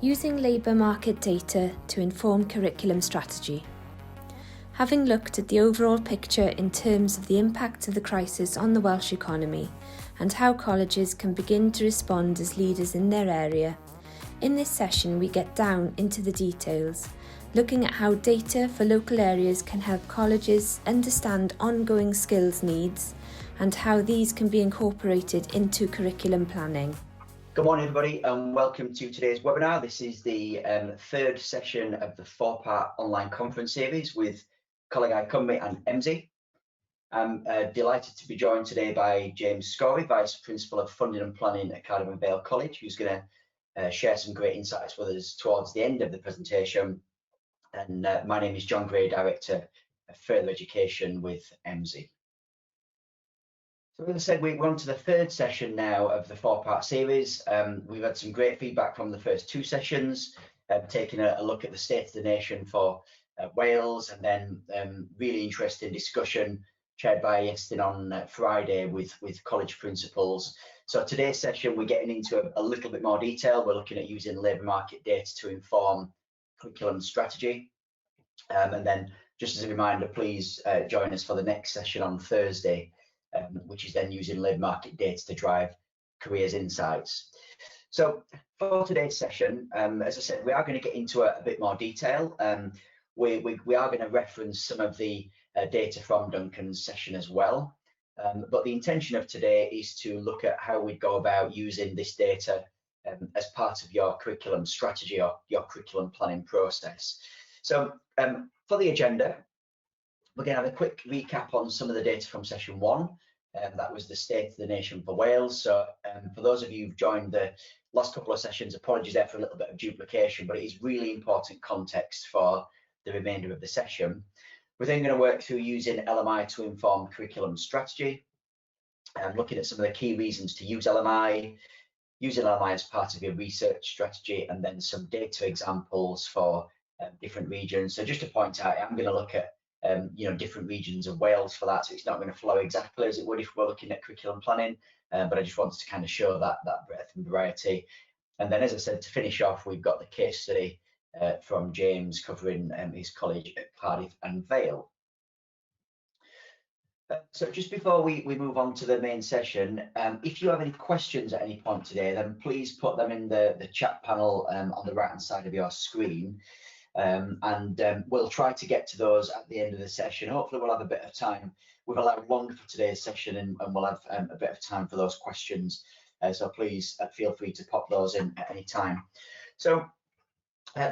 Using labour market data to inform curriculum strategy. Having looked at the overall picture in terms of the impact of the crisis on the Welsh economy and how colleges can begin to respond as leaders in their area, in this session we get down into the details, looking at how data for local areas can help colleges understand ongoing skills needs and how these can be incorporated into curriculum planning. Good morning, everybody, and welcome to today's webinar. This is the third session of the four-part online conference series with colleague Cumby and Emsey. I'm delighted to be joined today by James Scorey, Vice Principal of Funding and Planning at Cardiff and Vale College, who's going to share some great insights with us towards the end of the presentation. And my name is John Gray, Director of Further Education with Emsey. So as I said, we're on to the third session now of the four-part series. We've had some great feedback from the first two sessions, taking a look at the state of the nation for Wales, and then really interesting discussion chaired by Iestyn on Friday with college principals. So today's session, we're getting into a little bit more detail. We're looking at using labour market data to inform curriculum strategy. And then just as a reminder, please join us for the next session on Thursday, which is then using labour market data to drive careers insights. So for today's session, as I said, we are going to get into a bit more detail. We are going to reference some of the data from Duncan's session as well. But the intention of today is to look at how we go about using this data as part of your curriculum strategy or your curriculum planning process. So for the agenda, we're going to have a quick recap on some of the data from session one. That was the state of the nation for Wales. So for those of you who've joined the last couple of sessions, apologies there for a little bit of duplication, but it is really important context for the remainder of the session. We're then going to work through using LMI to inform curriculum strategy, looking at some of the key reasons to use LMI, using LMI as part of your research strategy, and then some data examples for different regions. So just to point out, I'm going to look at different regions of Wales for that, so it's not going to flow exactly as it would if we're looking at curriculum planning, but I just wanted to kind of show that breadth and variety. And then, as I said, to finish off, we've got the case study from James covering his college at Cardiff and Vale. So just before we move on to the main session, if you have any questions at any point today, then please put them in the chat panel on the right hand side of your screen. We'll try to get to those at the end of the session. Hopefully we'll have a bit of time. We've allowed longer for today's session, and we'll have a bit of time for those questions. So please feel free to pop those in at any time. So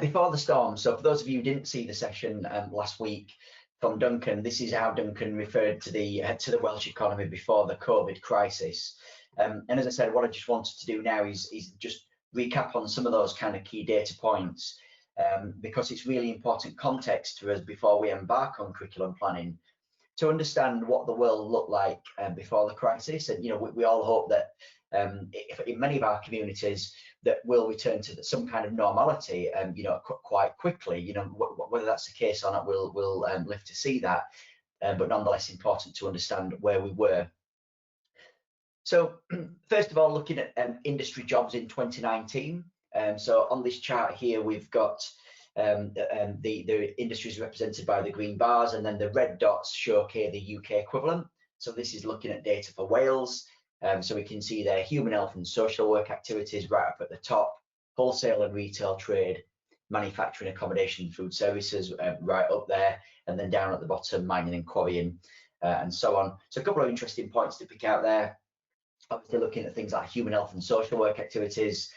before the storm, so for those of you who didn't see the session last week from Duncan, this is how Duncan referred to the Welsh economy before the COVID crisis. And as I said, what I just wanted to do now is just recap on some of those kind of key data points. Because it's really important context to us before we embark on curriculum planning to understand what the world looked like before the crisis. And we all hope that in many of our communities that we'll return to some kind of normality quite quickly. Whether that's the case or not, we'll live to see that, but nonetheless important to understand where we were. So first of all, looking at industry jobs in 2019. So on this chart here, we've got the industries represented by the green bars, and then the red dots show the UK equivalent. So this is looking at data for Wales. So we can see there human health and social work activities right up at the top, wholesale and retail trade, manufacturing, accommodation, and food services right up there, and then down at the bottom, mining and quarrying, and so on. So a couple of interesting points to pick out there. Obviously looking at things like human health and social work activities,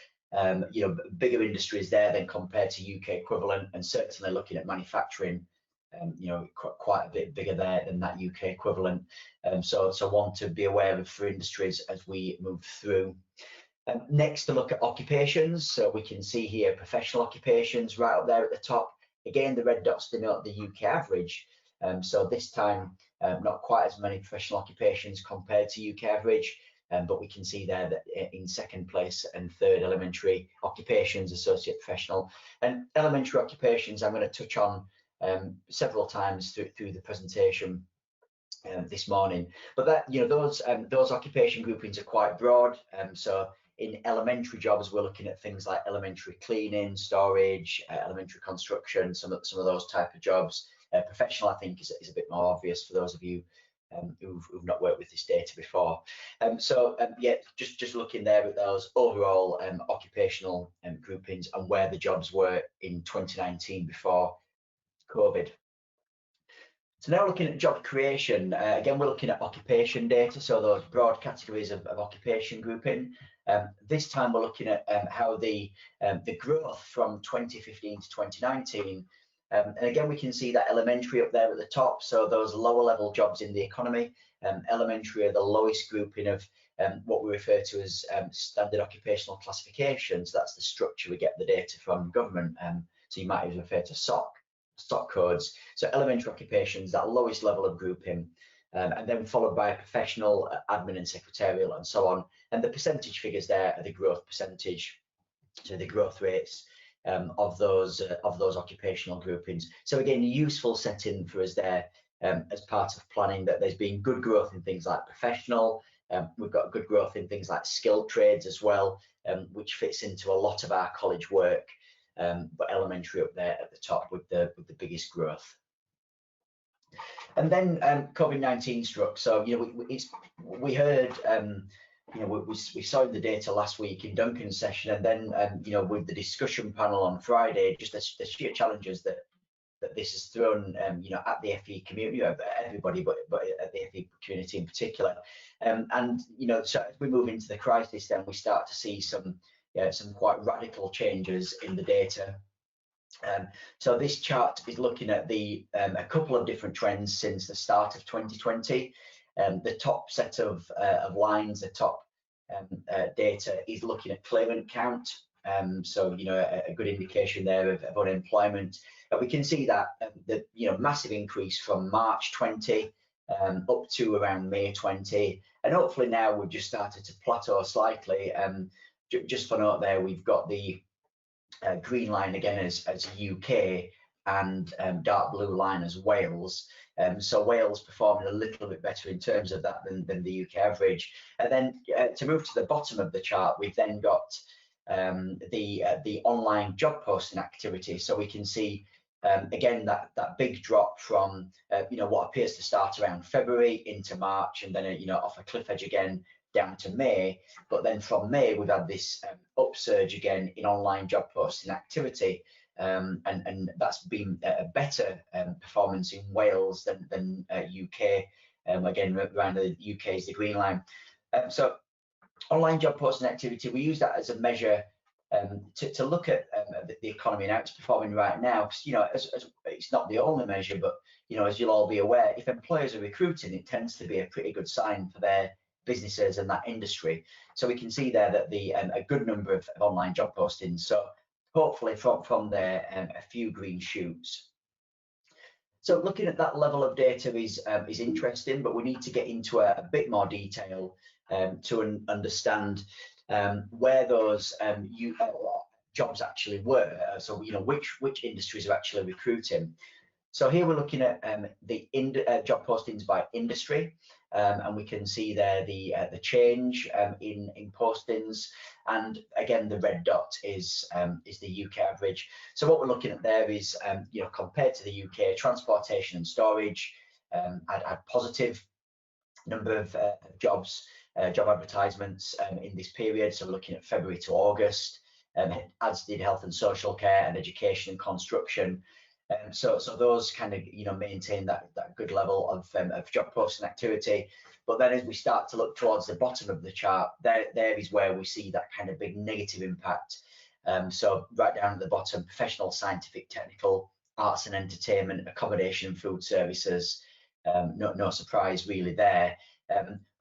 bigger industries there than compared to UK equivalent, and certainly looking at manufacturing, quite a bit bigger there than that UK equivalent. So one to be aware of for industries as we move through. Next, to look at occupations. So we can see here professional occupations right up there at the top. Again, the red dots denote the UK average. So this time, not quite as many professional occupations compared to UK average. But we can see there that in second place and third, elementary occupations, associate professional, and elementary occupations I'm going to touch on several times through the presentation this morning. But that those occupation groupings are quite broad. So in elementary jobs, we're looking at things like elementary cleaning, storage, elementary construction, some of those type of jobs. Professional, I think, is a bit more obvious for those of you who've not worked with this data before. Yeah, just looking there at those overall occupational groupings and where the jobs were in 2019 before COVID. So now looking at job creation, again, we're looking at occupation data, so those broad categories of occupation grouping. This time we're looking at how the growth from 2015 to 2019, and again, we can see that elementary up there at the top, so those lower level jobs in the economy. Elementary are the lowest grouping of what we refer to as standard occupational classifications. That's the structure we get the data from government, so you might even refer to SOC codes. So elementary occupations, that lowest level of grouping, and then followed by professional, admin and secretarial and so on. And the percentage figures there are the growth percentage, so the growth rates of those occupational groupings. So again, a useful setting for us there as part of planning, that there's been good growth in things like professional. We've got good growth in things like skilled trades as well, which fits into a lot of our college work. But elementary up there at the top with the biggest growth. And then COVID-19 struck. So we heard, we saw the data last week in Duncan's session, and then with the discussion panel on Friday, just the sheer challenges that this has thrown, at the FE community, everybody, but at the FE community in particular. So as we move into the crisis, then we start to see some quite radical changes in the data. So this chart is looking at a couple of different trends since the start of 2020. The top set of lines, the top data is looking at claimant count. So a good indication there of unemployment. We can see that the massive increase from March 20 up to around May 20, and hopefully now we've just started to plateau slightly. Just for note there, we've got the green line again as UK, and dark blue line as Wales. So Wales performing a little bit better in terms of that than the UK average. And then to move to the bottom of the chart, we've then got the online job posting activity. So we can see again that big drop from what appears to start around February into March, and then off a cliff edge again down to May. But then from May we've had this upsurge again in online job posting activity, and that's been a better performance in Wales than UK. Again, around the UK is the green line. So online job posting activity, we use that as a measure to look at the economy and how it's performing right now. Because it's not the only measure, but as you'll all be aware, if employers are recruiting, it tends to be a pretty good sign for their businesses and that industry. So we can see there that a good number of online job postings. So hopefully from there a few green shoots. So looking at that level of data is interesting, but we need to get into a bit more detail to understand where those jobs actually were. So which industries are actually recruiting. So here we're looking at the job postings by industry, and we can see there the change in postings, and again the red dot is the UK average. So what we're looking at there is compared to the UK, transportation and storage had positive number of job advertisements in this period. So we're looking at February to August, as did health and social care and education and construction. So those kind of maintain that good level of job posting activity. But then as we start to look towards the bottom of the chart, there is where we see that kind of big negative impact. So right down at the bottom, professional, scientific, technical, arts and entertainment, accommodation and food services. No surprise really there.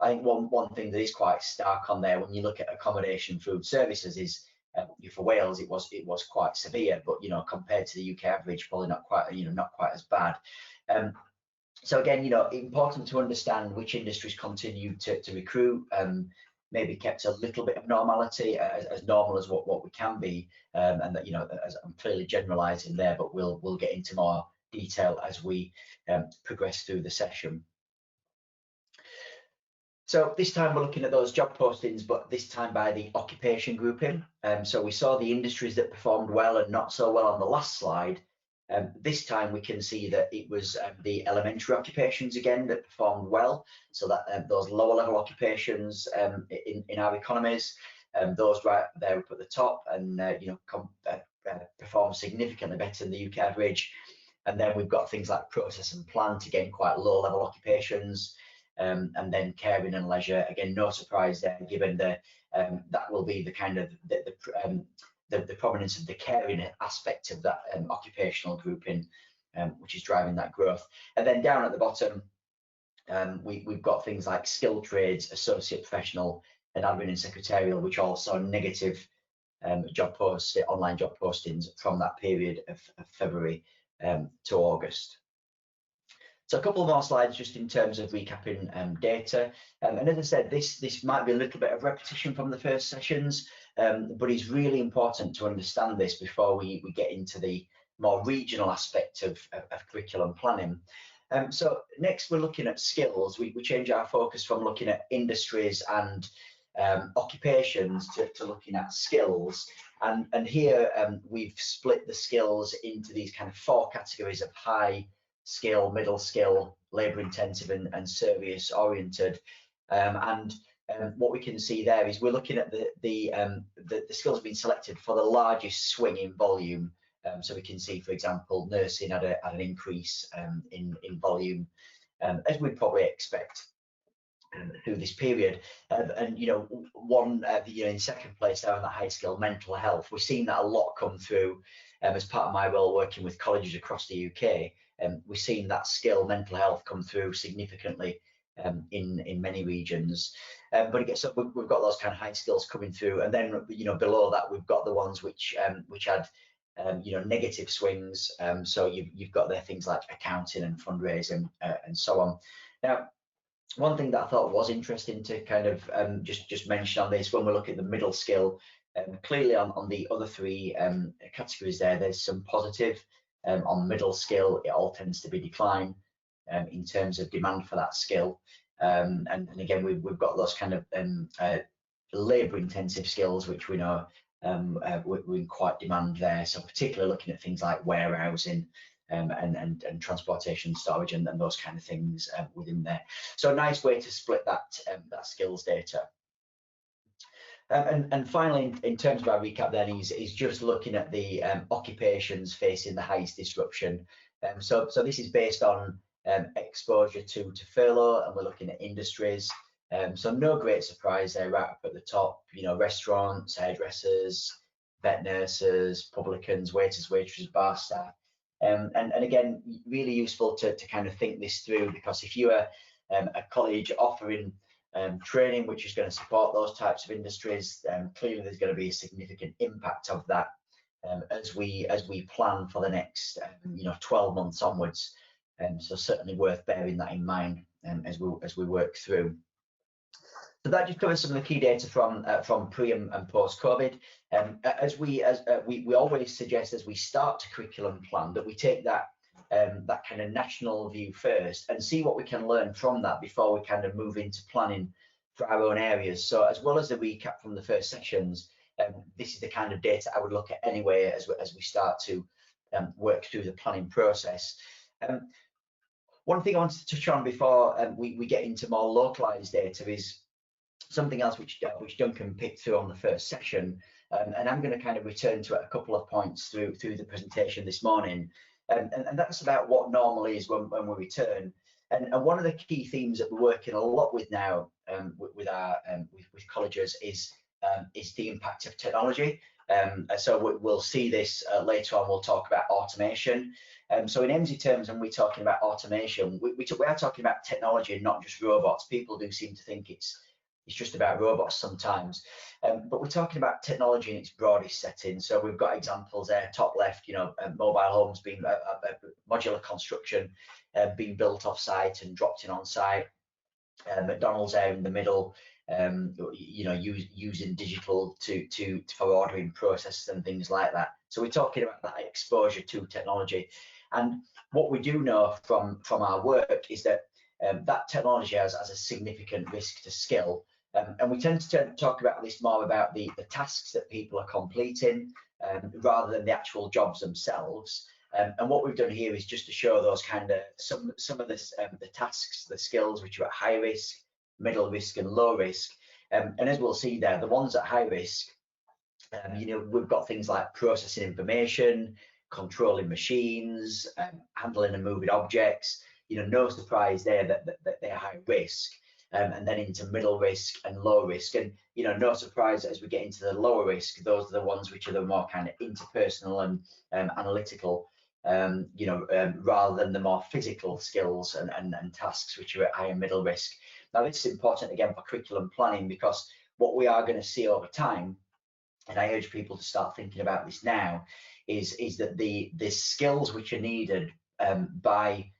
I think one thing that is quite stark on there when you look at accommodation food services is for Wales it was quite severe, but compared to the UK average, probably not quite as bad. So again, important to understand which industries continue to recruit, maybe kept a little bit of normality, as normal as what we can be, and that as I'm clearly generalising there, but we'll get into more detail as we progress through the session. So this time we're looking at those job postings, but this time by the occupation grouping. So we saw the industries that performed well and not so well on the last slide. This time we can see that it was the elementary occupations again that performed well. So that those lower level occupations in our economies, those right there up at the top, and perform significantly better than the UK average. And then we've got things like process and plant, again quite low level occupations. And then caring and leisure, again, no surprise there, given that will be the kind of the prominence of the caring aspect of that occupational grouping, which is driving that growth. And then down at the bottom, we've got things like skilled trades, associate professional, and admin and secretarial, which all saw negative online job postings from that period of February to August. So a couple more slides just in terms of recapping data. And as I said, this might be a little bit of repetition from the first sessions, but it's really important to understand this before we get into the more regional aspect of curriculum planning. So next we're looking at skills. We change our focus from looking at industries and occupations to looking at skills. And here we've split the skills into these kind of 4 categories of high skill, middle skill, labour intensive, and service oriented. And what we can see there is we're looking at the skills have been selected for the largest swing in volume. So we can see, for example, nursing had an increase in volume, as we'd probably expect through this period. And in second place there on the high skill, mental health. We've seen that a lot come through as part of my role working with colleges across the UK. We've seen that skill, mental health, come through significantly in many regions. But again, so we've got those kind of high skills coming through, and then below that we've got the ones which had negative swings. So you've got there things like accounting and fundraising and so on. Now, one thing that I thought was interesting to kind of just mention on this, when we look at the middle skill, clearly on the other 3 categories there's some positive. On middle skill, it all tends to be decline in terms of demand for that skill. And again, we've got those kind of labour intensive skills, which we know we're in quite demand there. So particularly looking at things like warehousing and transportation, storage, and those kind of things within there. So a nice way to split that skills data. And finally, in terms of our recap then, is just looking at the occupations facing the highest disruption. So this is based on exposure to furlough, and we're looking at industries. So no great surprise there right up at the top, restaurants, hairdressers, vet nurses, publicans, waiters, waitresses, bar staff. And again, really useful to kind of think this through, because if you are a college offering training which is going to support those types of industries, clearly there's going to be a significant impact of that as we plan for the next 12 months onwards. So certainly worth bearing that in mind as we work through. So that just covers some of the key data from pre and post COVID. As we always suggest as we start to curriculum plan, that we take that kind of national view first and see what we can learn from that before we kind of move into planning for our own areas. So as well as the recap from the first sessions, this is the kind of data I would look at anyway as we start to work through the planning process. One thing I wanted to touch on before we get into more localized data is something else which Duncan picked through on the first session, and I'm going to kind of return to it a couple of points through the presentation this morning. And that's about what normal is when we return. And one of the key themes that we're working a lot with now with colleges is the impact of technology. So we'll see this later on. We'll talk about automation. So in MZ terms, when we're talking about automation, we are talking about technology and not just robots. People do seem to think it's just about robots sometimes, but we're talking about technology in its broadest setting. So we've got examples there, top left, mobile homes being modular construction, being built off site and dropped in on site. McDonald's there in the middle, using digital for ordering processes and things like that. So we're talking about that exposure to technology. And what we do know from our work is that that technology has a significant risk to skill. And we tend to talk about this more about the tasks that people are completing rather than the actual jobs themselves. And what we've done here is just to show those kind of some of this, the tasks, the skills which are at high risk, middle risk, and low risk. And as we'll see there, the ones at high risk, you know, we've got things like processing information, controlling machines, handling and moving objects. You know, no surprise there that they're high risk. And then into middle risk and low risk, and you know, no surprise as we get into the lower risk, those are the ones which are the more kind of interpersonal and analytical, you know, rather than the more physical skills and tasks which are at higher middle risk. Now, this is important again for curriculum planning, because what we are going to see over time, and I urge people to start thinking about this now, is that the skills which are needed by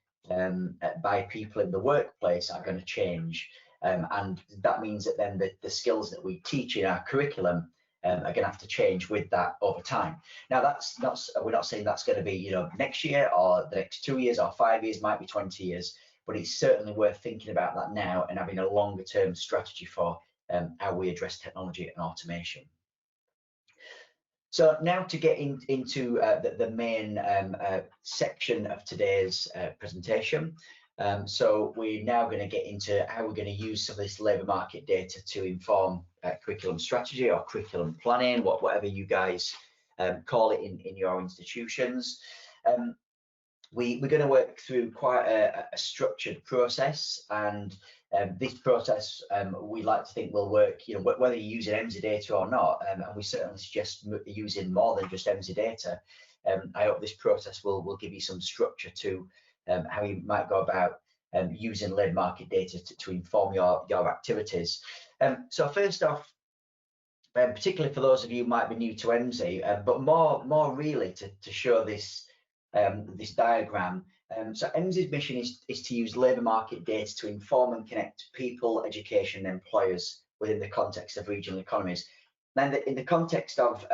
people in the workplace are going to change, and that means that then the skills that we teach in our curriculum are going to have to change with that over time. Now, we're not saying that's going to be, you know, next year or the next 2 years or 5 years, might be 20 years, but it's certainly worth thinking about that now and having a longer term strategy for how we address technology and automation. So now to get into the main section of today's presentation. So we're now going to get into how we're going to use some of this labour market data to inform curriculum strategy or curriculum planning, whatever you guys call it in your institutions. We're going to work through quite a structured process, and this process we like to think will work, you know, whether you're using EMSI data or not, and we certainly suggest using more than just EMSI data. I hope this process will give you some structure to how you might go about using labour market data to inform your activities. So first off, particularly for those of you who might be new to EMSI, but more really to show this this diagram. So EMSI's mission is to use labour market data to inform and connect people, education, and employers within the context of regional economies. Now, in the context of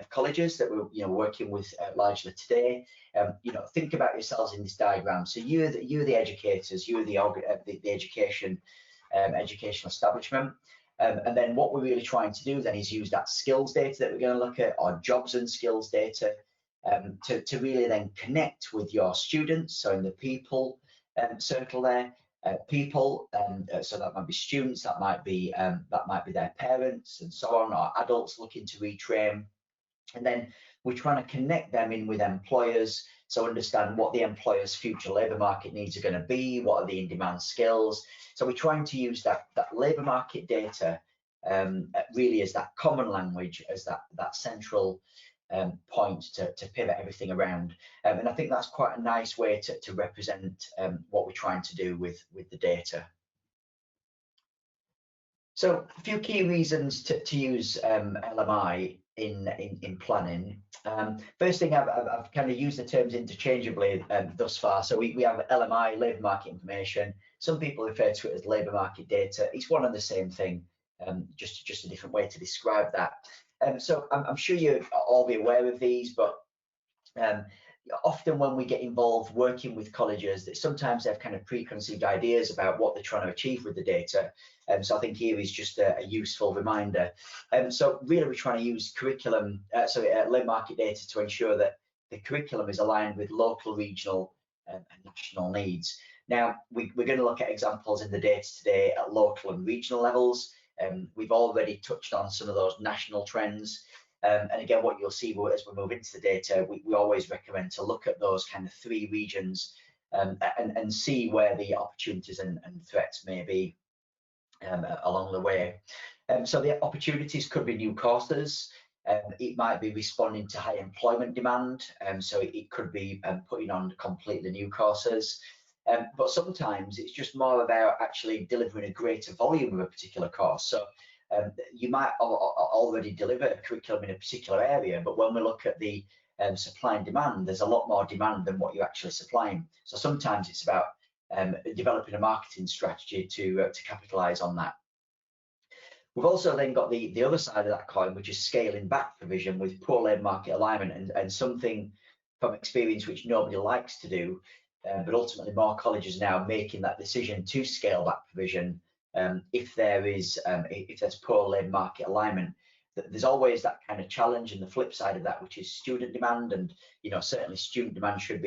colleges that we're working with largely today, you know, think about yourselves in this diagram. So you're the educators, you're the educational establishment. And then what we're really trying to do then is use that skills data that we're going to look at, or jobs and skills data, to really then connect with your students. So in the people circle there, people, so that might be students, that might be their parents and so on, or adults looking to retrain. And then we're trying to connect them in with employers, so understand what the employer's future labour market needs are going to be, what are the in-demand skills. So we're trying to use that labour market data really as that common language, as that central point to pivot everything around. And I think that's quite a nice way to represent what we're trying to do with the data. So a few key reasons to use LMI in planning. First thing, I've kind of used the terms interchangeably thus far. So we have LMI, labour market information. Some people refer to it as labour market data. It's one and the same thing, just a different way to describe that. So I'm sure you'll all be aware of these, but often when we get involved working with colleges, that sometimes they have kind of preconceived ideas about what they're trying to achieve with the data. So I think here is just a useful reminder. So really we're trying to use labour market data to ensure that the curriculum is aligned with local, regional and national needs. Now, we're going to look at examples in the data today at local and regional levels. We've already touched on some of those national trends. And again, what you'll see as we move into the data, we always recommend to look at those kind of three regions and see where the opportunities and threats may be along the way. So the opportunities could be new courses. It might be responding to high employment demand. So it could be putting on completely new courses. But sometimes it's just more about actually delivering a greater volume of a particular course. So you might already deliver a curriculum in a particular area, but when we look at the supply and demand, there's a lot more demand than what you're actually supplying. So sometimes it's about developing a marketing strategy to capitalise on that. We've also then got the other side of that coin, which is scaling back provision with poor labour market alignment, and something from experience which nobody likes to do but ultimately more colleges are now making that decision to scale back provision if there's poor labour market alignment. There's always that kind of challenge, and the flip side of that, which is student demand, and certainly student demand should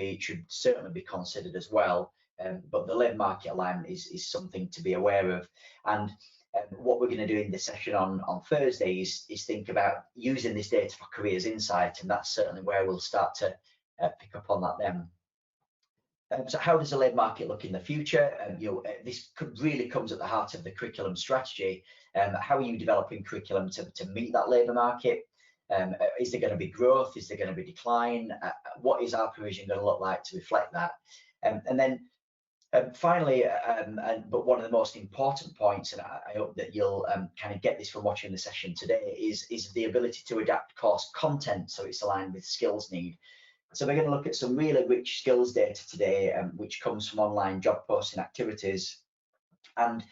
certainly be considered as well. But the labour market alignment is something to be aware of. And what we're going to do in this session on Thursday is think about using this data for careers insight, and that's certainly where we'll start to pick up on that then. So how does the labour market look in the future? This really comes at the heart of the curriculum strategy. How are you developing curriculum to meet that labour market? Is there going to be growth? Is there going to be decline? What is our provision going to look like to reflect that? And then finally, but one of the most important points, and I hope that you'll kind of get this from watching the session today, is the ability to adapt course content so it's aligned with skills need. So we're going to look at some really rich skills data today, which comes from online job posting activities. And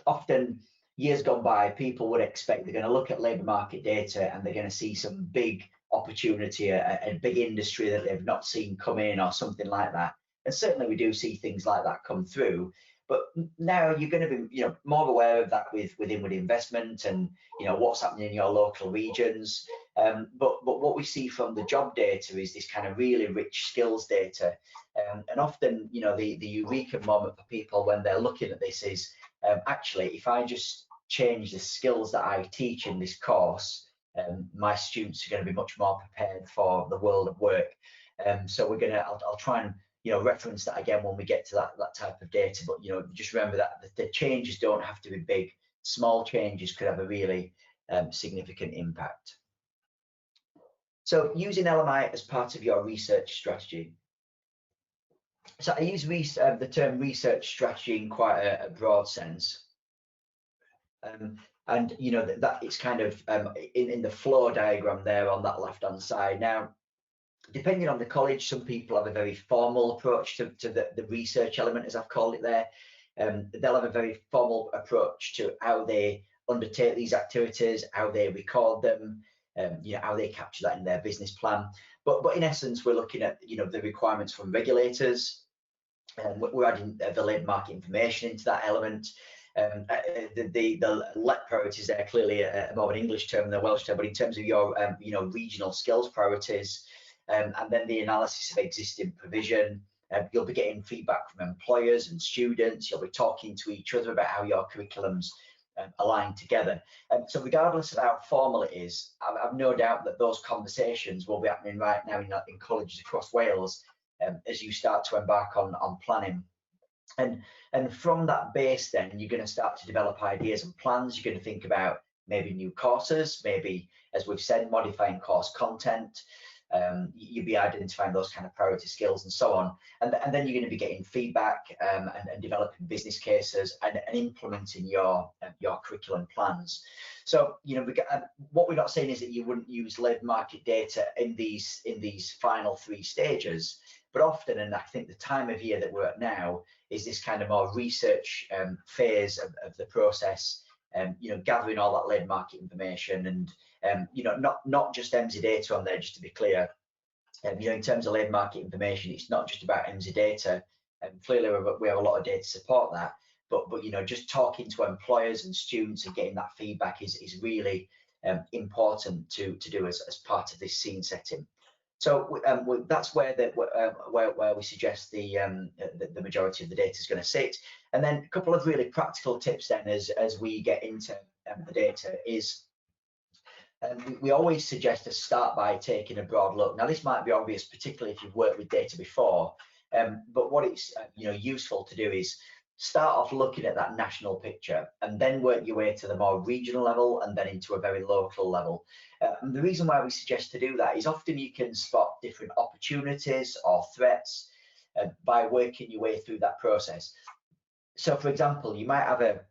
often years gone by, people would expect they're going to look at labour market data and they're going to see some big opportunity, a big industry that they've not seen come in or something like that. And certainly we do see things like that come through. But now you're going to be more aware of that with inward investment and what's happening in your local regions. But what we see from the job data is this kind of really rich skills data. And often the eureka moment for people when they're looking at this is actually, if I just change the skills that I teach in this course, my students are going to be much more prepared for the world of work. So I'll try and reference that again when we get to that type of data, but just remember that the changes don't have to be big. Small changes could have a really significant impact. So using LMI as part of your research strategy. So I use the term research strategy in quite a broad sense, and that it's kind of in the flow diagram there on that left hand side. Now, depending on the college, some people have a very formal approach to the research element, as I've called it there. They'll have a very formal approach to how they undertake these activities, how they record them, how they capture that in their business plan. But in essence, we're looking at the requirements from regulators, and we're adding the labour market information into that element. The LEP priorities there are clearly more of an English term than a Welsh term, but in terms of your regional skills priorities. And then the analysis of existing provision. You'll be getting feedback from employers and students. You'll be talking to each other about how your curriculums align together. So regardless of how formal it is, I've no doubt that those conversations will be happening right now in colleges across Wales as you start to embark on planning. And from that base, then you're going to start to develop ideas and plans. You're going to think about maybe new courses, maybe, as we've said, modifying course content. You'll be identifying those kind of priority skills and so on, and then you're going to be getting feedback and developing business cases and implementing your curriculum plans. So what we're not saying is that you wouldn't use labour market data in these final three stages, but often, and I think the time of year that we're at now is this kind of more research phase of the process. Gathering all that labour market information and not just EMSI data on there, just to be clear. In terms of labour market information, it's not just about EMSI data. Clearly, we have a lot of data to support that. But just talking to employers and students and getting that feedback is really important to do as part of this scene setting. So that's where we suggest the majority of the data is going to sit. And then a couple of really practical tips then as we get into the data is we always suggest to start by taking a broad look. Now this might be obvious, particularly if you've worked with data before, but what it's useful to do is start off looking at that national picture and then work your way to the more regional level and then into a very local level. And the reason why we suggest to do that is often you can spot different opportunities or threats by working your way through that process. So for example, you might have a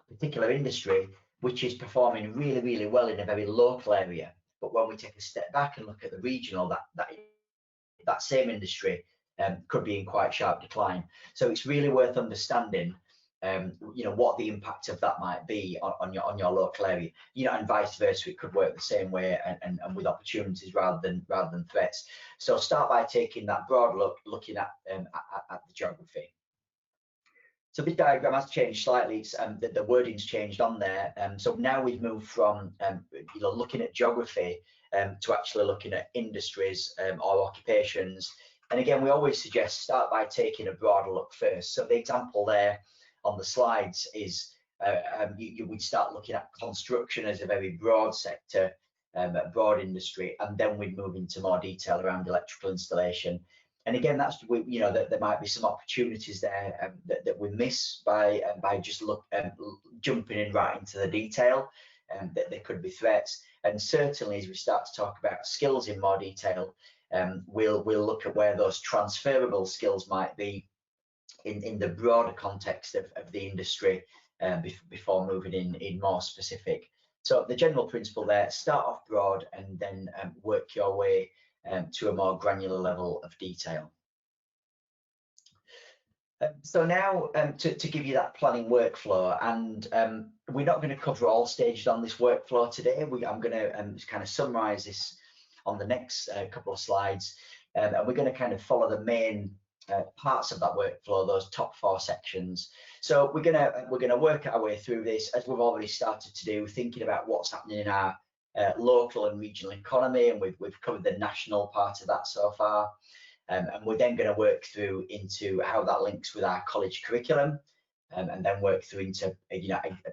particular industry which is performing really, really well in a very local area, but when we take a step back and look at the regional, that same industry could be in quite sharp decline. So it's really worth understanding what the impact of that might be on your local area, and vice versa. It could work the same way, and with opportunities rather than threats. So start by taking that broad look, looking at the geography. So this diagram has changed slightly. It's, the wording's changed on there. So now we've moved from looking at geography to actually looking at industries or occupations. And again, we always suggest start by taking a broader look first. So the example there on the slides is you would start looking at construction as a very broad sector, a broad industry, and then we'd move into more detail around electrical installation. And again, that's there might be some opportunities there that we miss by just jumping in right into the detail, that there could be threats. And certainly, as we start to talk about skills in more detail, we'll look at where those transferable skills might be in the broader context of the industry before moving in more specific. So the general principle there: start off broad and then work your way to a more granular level of detail. So now to give you that planning workflow, and we're not going to cover all stages on this workflow today. I'm going to kind of summarize this on the next couple of slides, and we're going to kind of follow the main parts of that workflow, those top 4 sections. So we're going to work our way through this, as we've already started to do, thinking about what's happening in our local and regional economy, and we've covered the national part of that so far, and we're then going to work through into how that links with our college curriculum, and then work through into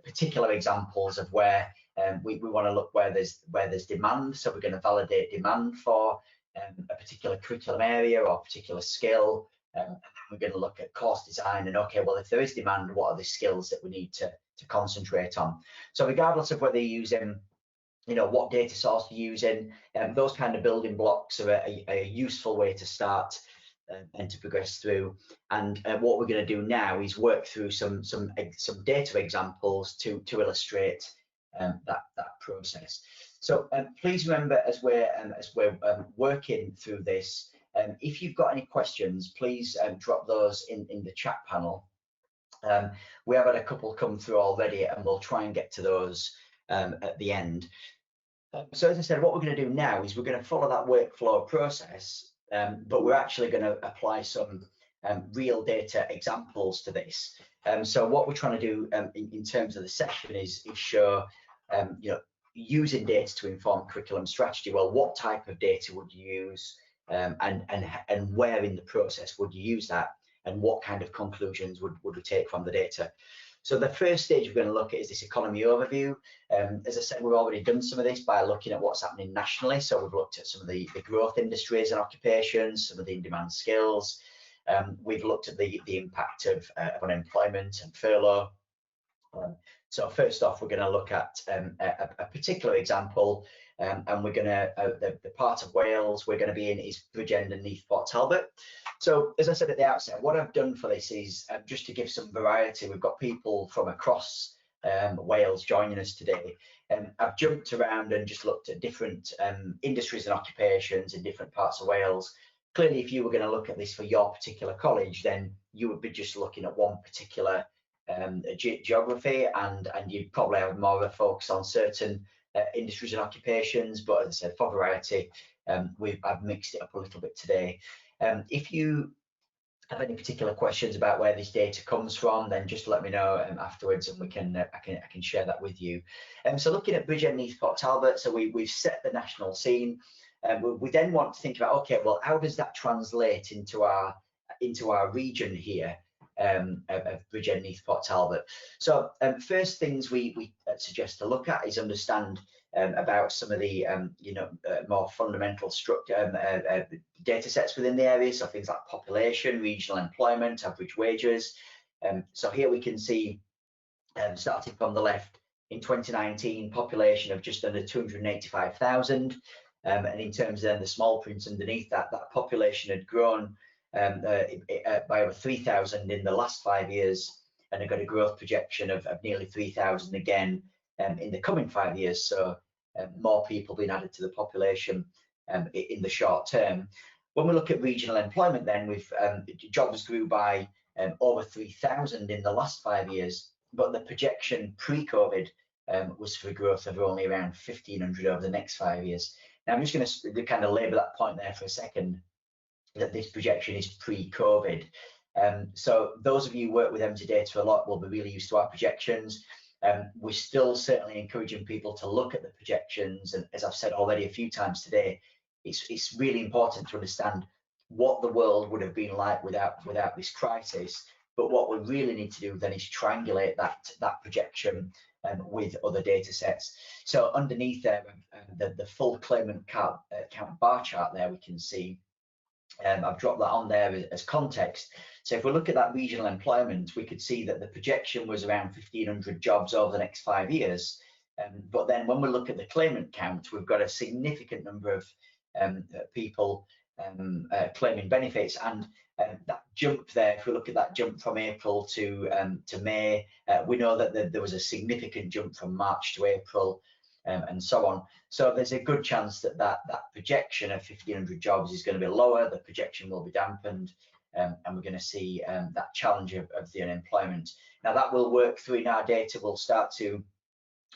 particular examples of where we want to look where there's demand. So we're going to validate demand for a particular curriculum area or particular skill, and then we're going to look at course design and, okay, well, if there is demand, what are the skills that we need to concentrate on? So regardless of whether you're using what data source you're using, those kind of building blocks are a useful way to start and to progress through. And what we're going to do now is work through some data examples to illustrate that process. So please remember, as we're working through this, if you've got any questions, please drop those in the chat panel. We have had a couple come through already, and we'll try and get to those at the end. So as I said, what we're going to do now is we're going to follow that workflow process, but we're actually going to apply some real data examples to this. So what we're trying to do in terms of the session is show using data to inform curriculum strategy. Well, what type of data would you use, and where in the process would you use that, and what kind of conclusions would we take from the data? So the first stage we're going to look at is this economy overview. As I said, we've already done some of this by looking at what's happening nationally. So we've looked at some of the growth industries and occupations, some of the in-demand skills. We've looked at the impact of unemployment and furlough. So first off, we're going to look at a particular example, and we're going to the part of Wales we're going to be in is Bridgend and Neath Port Talbot. So as I said at the outset, what I've done for this is just to give some variety. We've got people from across Wales joining us today, and I've jumped around and just looked at different industries and occupations in different parts of Wales. Clearly, if you were going to look at this for your particular college, then you would be just looking at one particular geography, and you'd probably have more of a focus on certain industries and occupations. But as I said, for variety, I've mixed it up a little bit today. If you have any particular questions about where this data comes from, then just let me know afterwards, and I can share that with you. So looking at Bridgend, Neath Port Talbot, so we've set the national scene. We then want to think about, okay, well, how does that translate into our region here of Bridgend, Neath Port Talbot? So first things we suggest to look at is understand about some of the more fundamental structure data sets within the area, so things like population, regional employment, average wages. So here we can see, starting from the left, in 2019, population of just under 285,000, and in terms of then the small print underneath that population had grown by over 3,000 in the last 5 years, and have got a growth projection of nearly 3,000 again in the coming 5 years. So more people being added to the population in the short term. When we look at regional employment, then jobs grew by over 3,000 in the last 5 years, but the projection pre-COVID was for growth of only around 1,500 over the next 5 years. Now, I'm just going to kind of labour that point there for a second, that this projection is pre-COVID. So those of you who work with MT Data a lot will be really used to our projections. We're still certainly encouraging people to look at the projections, and as I've said already a few times today, it's really important to understand what the world would have been like without this crisis. But what we really need to do then is triangulate that projection with other data sets. So underneath there, the full claimant count bar chart there, we can see, I've dropped that on there as context. So if we look at that regional employment, we could see that the projection was around 1,500 jobs over the next 5 years. But then when we look at the claimant count, we've got a significant number of people claiming benefits, and that jump there, if we look at that jump from April to May, we know that there was a significant jump from March to April, and so on. So there's a good chance that that projection of 1,500 jobs is going to be lower. The projection will be dampened, and we're going to see that challenge of the unemployment. Now that will work through in our data. We'll start to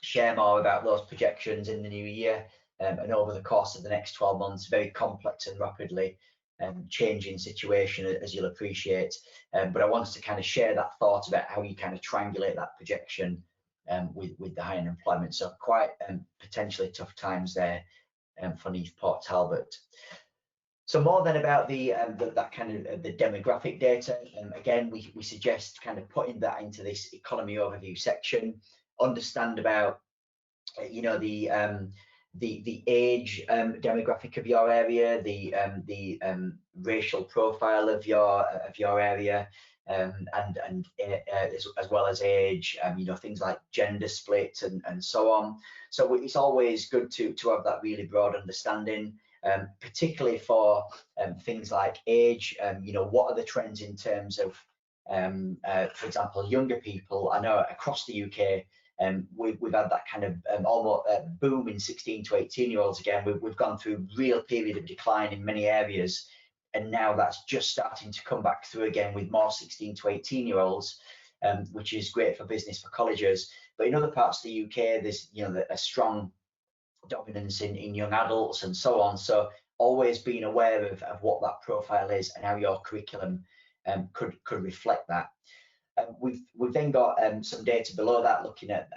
share more about those projections in the new year, and over the course of the next 12 months, very complex and rapidly changing situation, as you'll appreciate. But I wanted to kind of share that thought about how you kind of triangulate that projection with the high unemployment. So quite potentially tough times there for Neath Port Talbot. So more than about that kind of the demographic data, again, we suggest kind of putting that into this economy overview section. Understand about the age demographic of your area, the racial profile of your area, and as well as age, things like gender split and so on. So it's always good to have that really broad understanding, particularly for things like age. What are the trends in terms of, for example, younger people? I know across the UK, we've had that kind of almost boom in 16 to 18-year-olds again. We've gone through a real period of decline in many areas, and now that's just starting to come back through again with more 16 to 18-year-olds, which is great for business, for colleges. But in other parts of the UK, there's a strong dominance in young adults and so on. So always being aware of what that profile is and how your curriculum could reflect that. We've then got some data below that, looking at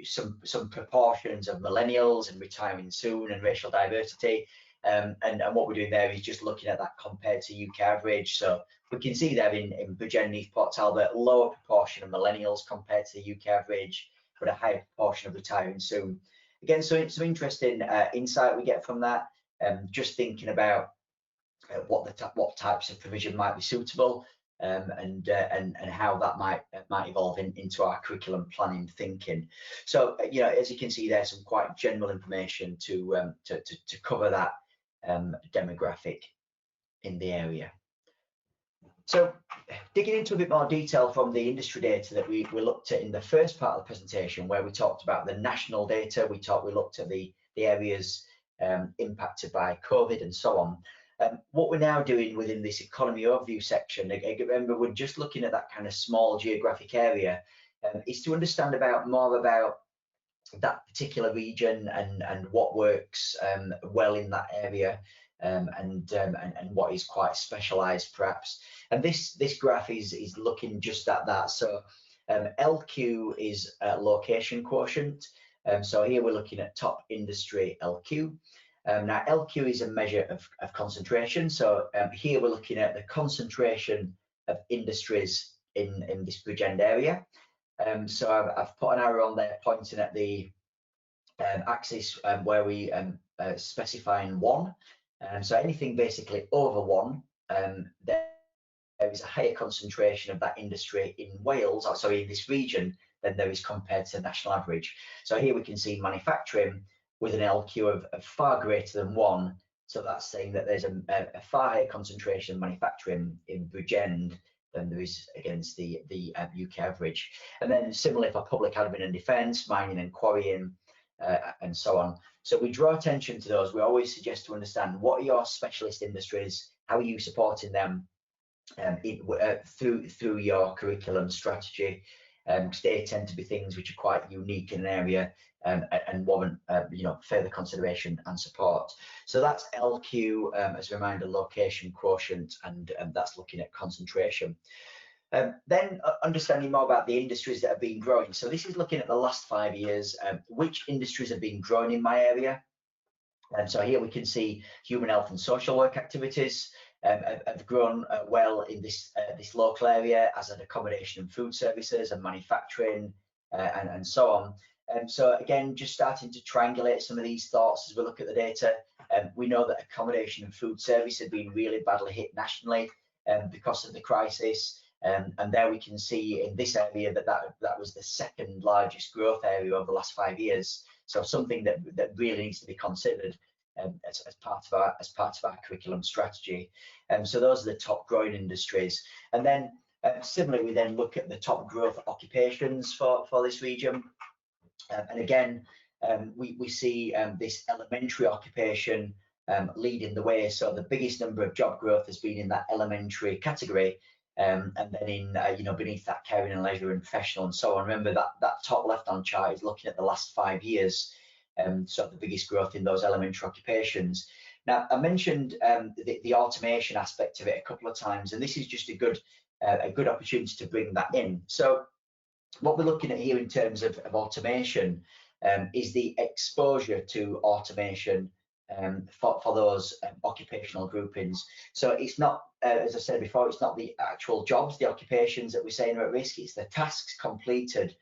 some proportions of millennials and retiring soon and racial diversity. And what we're doing there is just looking at that compared to UK average. So we can see there in Bridgend, Neath Port Talbot, lower proportion of millennials compared to the UK average, but a higher proportion of retiring soon. Again, so some interesting insight we get from that. Just thinking about what types of provision might be suitable, and how that might evolve into our curriculum planning thinking. So as you can see, there's some quite general information to cover that demographic in the area. So digging into a bit more detail from the industry data that we looked at in the first part of the presentation, where we talked about the national data, we looked at the areas impacted by COVID and so on. What we're now doing within this economy overview section, remember we're just looking at that kind of small geographic area, is to understand more about that particular region and what works well in that area, and what is quite specialised perhaps. And this graph is looking just at that. So LQ is location quotient. So here we're looking at top industry LQ. Now LQ is a measure of concentration. So here we're looking at the concentration of industries in this Bridgend area. So I've put an arrow on there pointing at the axis where we specifying 1. So anything basically over 1, there is a higher concentration of that industry in Wales, or sorry, in this region, than there is compared to the national average. So here we can see manufacturing with an LQ of far greater than 1. So that's saying that there's a far higher concentration of manufacturing in Bridgend than there is against the UK average. And then similarly for public admin and defence, mining and quarrying, and so on. So we draw attention to those. We always suggest to understand what are your specialist industries, how are you supporting them, through your curriculum strategy, because they tend to be things which are quite unique in an area and warrant further consideration and support. So that's LQ, as a reminder, location, quotient, and that's looking at concentration. Then understanding more about the industries that have been growing. So this is looking at the last 5 years, which industries have been growing in my area. And so here we can see human health and social work activities have grown well in this local area, as an accommodation and food services and manufacturing and so on. So again, just starting to triangulate some of these thoughts as we look at the data. We know that accommodation and food service have been really badly hit nationally because of the crisis. And there we can see in this area that was the second largest growth area over the last 5 years. So something that really needs to be considered as part of our curriculum strategy. So those are the top growing industries. And then similarly, we then look at the top growth occupations for this region. And again, we see this elementary occupation leading the way. So the biggest number of job growth has been in that elementary category. And then in beneath that, caring and leisure and professional and so on. Remember that top left-hand chart is looking at the last 5 years. So the biggest growth in those elementary occupations. Now, I mentioned the automation aspect of it a couple of times, and this is just a good opportunity to bring that in. So what we're looking at here in terms of automation is the exposure to automation for those occupational groupings. So it's not, as I said before, it's not the actual jobs, the occupations that we're saying are at risk, it's the tasks completed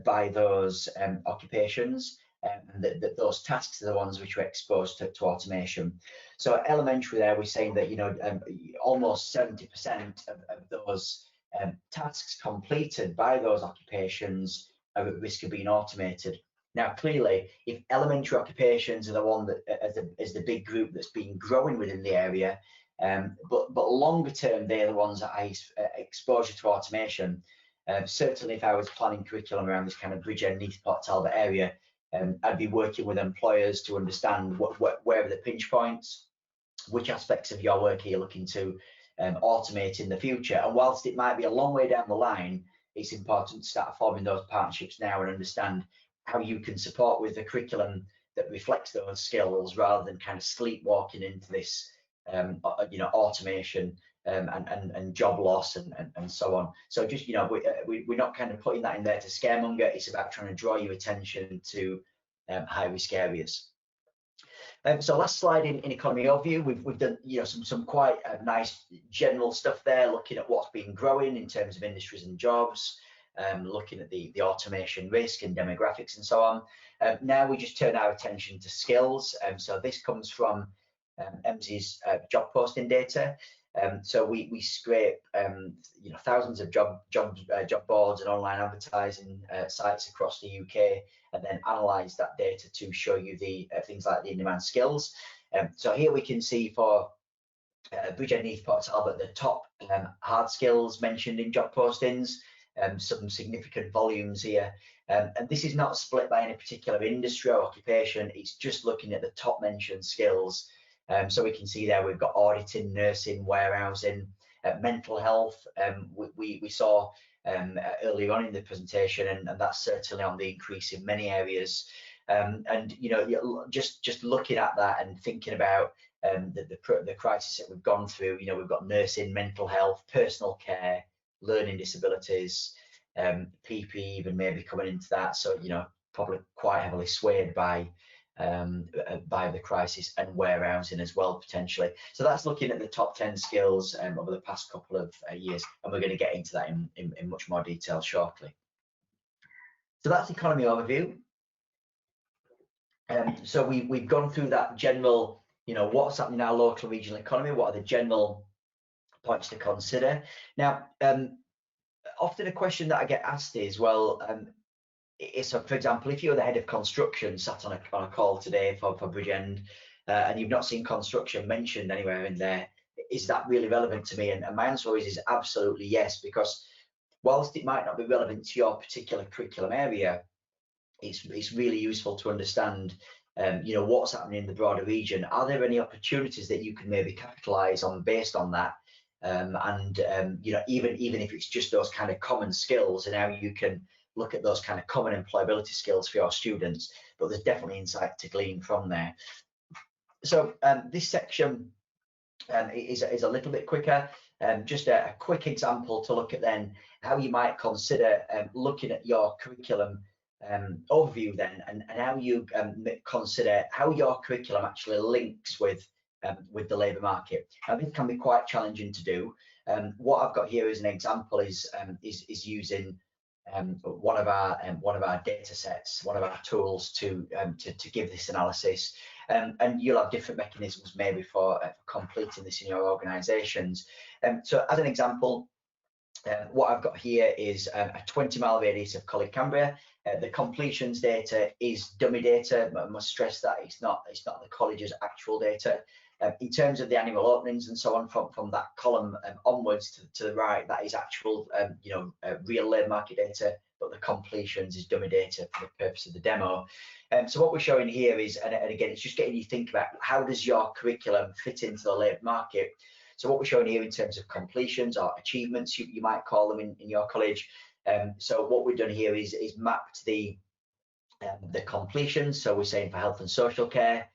by those occupations. And those tasks are the ones which are exposed to automation. So elementary there, we're saying that almost 70% of those tasks completed by those occupations are at risk of being automated. Now, clearly, if elementary occupations are the one that as the big group that's been growing within the area, but longer term, they're the ones that are exposure to automation. Certainly, if I was planning curriculum around this kind of Bridgend, Neathport, Talbot area, I'd be working with employers to understand where are the pinch points, which aspects of your work are you looking to automate in the future. And whilst it might be a long way down the line, it's important to start forming those partnerships now and understand how you can support with the curriculum that reflects those skills, rather than kind of sleepwalking into this automation and job loss and so on. So just we're not kind of putting that in there to scaremonger. It's about trying to draw your attention to high risk areas. So last slide in economy overview, we've done some quite nice general stuff there, looking at what's been growing in terms of industries and jobs, looking at the automation risk and demographics and so on. Now we just turn our attention to skills. So this comes from MSI's job posting data. So we scrape thousands of job boards and online advertising sites across the UK, and then analyze that data to show you the things like the in-demand skills. So here we can see for Bridgend, Neathport, Talbot, the top hard skills mentioned in job postings, some significant volumes here. And this is not split by any particular industry or occupation, it's just looking at the top mentioned skills. So we can see there we've got auditing, nursing, warehousing, mental health. We saw earlier on in the presentation, and that's certainly on the increase in many areas. And just looking at that and thinking about the crisis that we've gone through, we've got nursing, mental health, personal care, learning disabilities, PP even maybe coming into that. So probably quite heavily swayed by the crisis, and warehousing as well potentially. So that's looking at the top 10 skills over the past couple of years, and we're going to get into that in much more detail shortly. So that's economy overview. So we've gone through that general, what's happening in our local regional economy, what are the general points to consider. Now, often a question that I get asked is, well, so for example, if you're the head of construction sat on a call today for Bridgend, and you've not seen construction mentioned anywhere in there, is that really relevant to me? And my answer is absolutely yes, because whilst it might not be relevant to your particular curriculum area, it's really useful to understand what's happening in the broader region. Are there any opportunities that you can maybe capitalize on based on that, You know, even if it's just those kind of common skills, and how you can look at those kind of common employability skills for your students. But there's definitely insight to glean from there. So this section is a little bit quicker. Just a quick example to look at then how you might consider looking at your curriculum overview then, and how you consider how your curriculum actually links with the labour market. Now, this can be quite challenging to do. What I've got here as an example is using one of our data sets, one of our tools to give this analysis. And you'll have different mechanisms maybe for completing this in your organisations. So as an example, what I've got here is a 20-mile radius of College Cambria. The completions data is dummy data. I must stress that it's not the college's actual data. In terms of the annual openings and so on, from that column onwards to the right, that is actual, you know, real labour market data, but the completions is dummy data for the purpose of the demo. So what we're showing here is, and again, it's just getting you to think about how does your curriculum fit into the labour market. So what we're showing here in terms of completions or achievements, you might call them in your college. So what we've done here is mapped the completions. So we're saying for health and social care,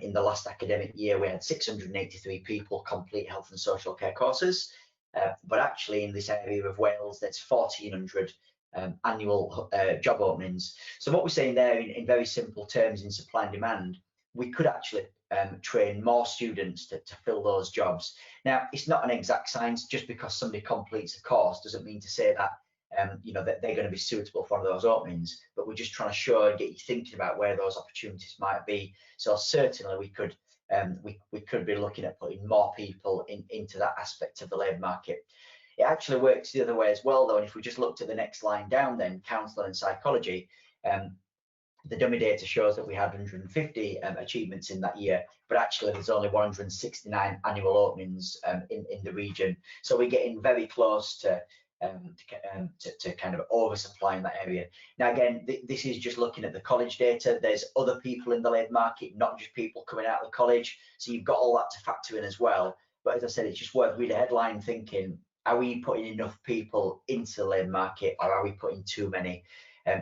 in the last academic year, we had 683 people complete health and social care courses. But actually in this area of Wales, there's 1,400 annual job openings. So what we're saying there in very simple terms in supply and demand, we could actually train more students to fill those jobs. Now, it's not an exact science. Just because somebody completes a course doesn't mean to say that you know, that they're going to be suitable for one of those openings, but we're just trying to show and get you thinking about where those opportunities might be. So certainly we could be looking at putting more people into that aspect of the labour market. It actually works the other way as well, though. And if we just looked at the next line down, then counselling and psychology, the dummy data shows that we had 150 achievements in that year, but actually there's only 169 annual openings in the region. So we're getting very close to kind of oversupplying that area. Now, again, this is just looking at the college data. There's other people in the labour market, not just people coming out of the college. So you've got all that to factor in as well. But as I said, it's just worth reading the headline thinking, are we putting enough people into the labour market, or are we putting too many?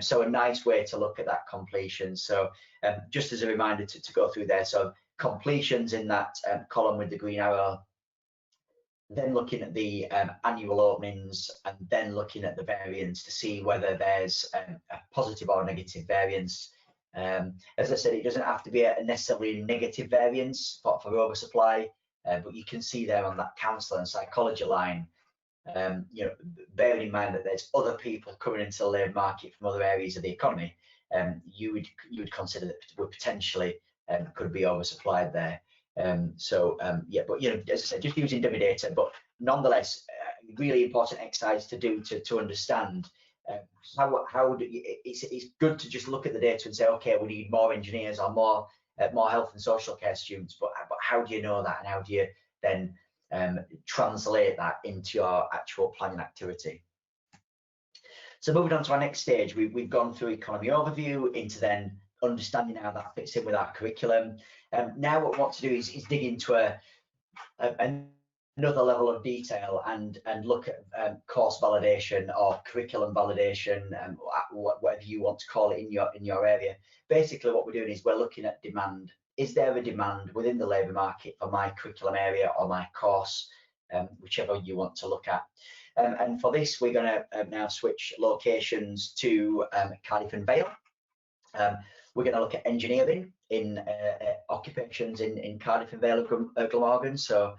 So a nice way to look at that completion. So just as a reminder to go through there. So completions in that column with the green arrow, then looking at the annual openings, and then looking at the variance to see whether there's a positive or negative variance. As I said, it doesn't have to be a necessarily negative variance for oversupply, but you can see there on that counsellor and psychology line, you know, bearing in mind that there's other people coming into the labour market from other areas of the economy, you would consider that we potentially could be oversupplied there. Yeah, but you know, as I said, just using dummy data, but nonetheless, really important exercise to do to understand it's good to just look at the data and say, okay, we need more engineers or more health and social care students, but how do you know that, and how do you then translate that into your actual planning activity? So moving on to our next stage, we've gone through economy overview into then understanding how that fits in with our curriculum. Now what we want to do is dig into another level of detail and look at course validation or curriculum validation, whatever you want to call it in your area. Basically what we're doing is we're looking at demand. Is there a demand within the labour market for my curriculum area or my course, whichever you want to look at? And for this, we're going to now switch locations to Cardiff and Vale. We're going to look at engineering in occupations in Cardiff and Vale of Glamorgan, so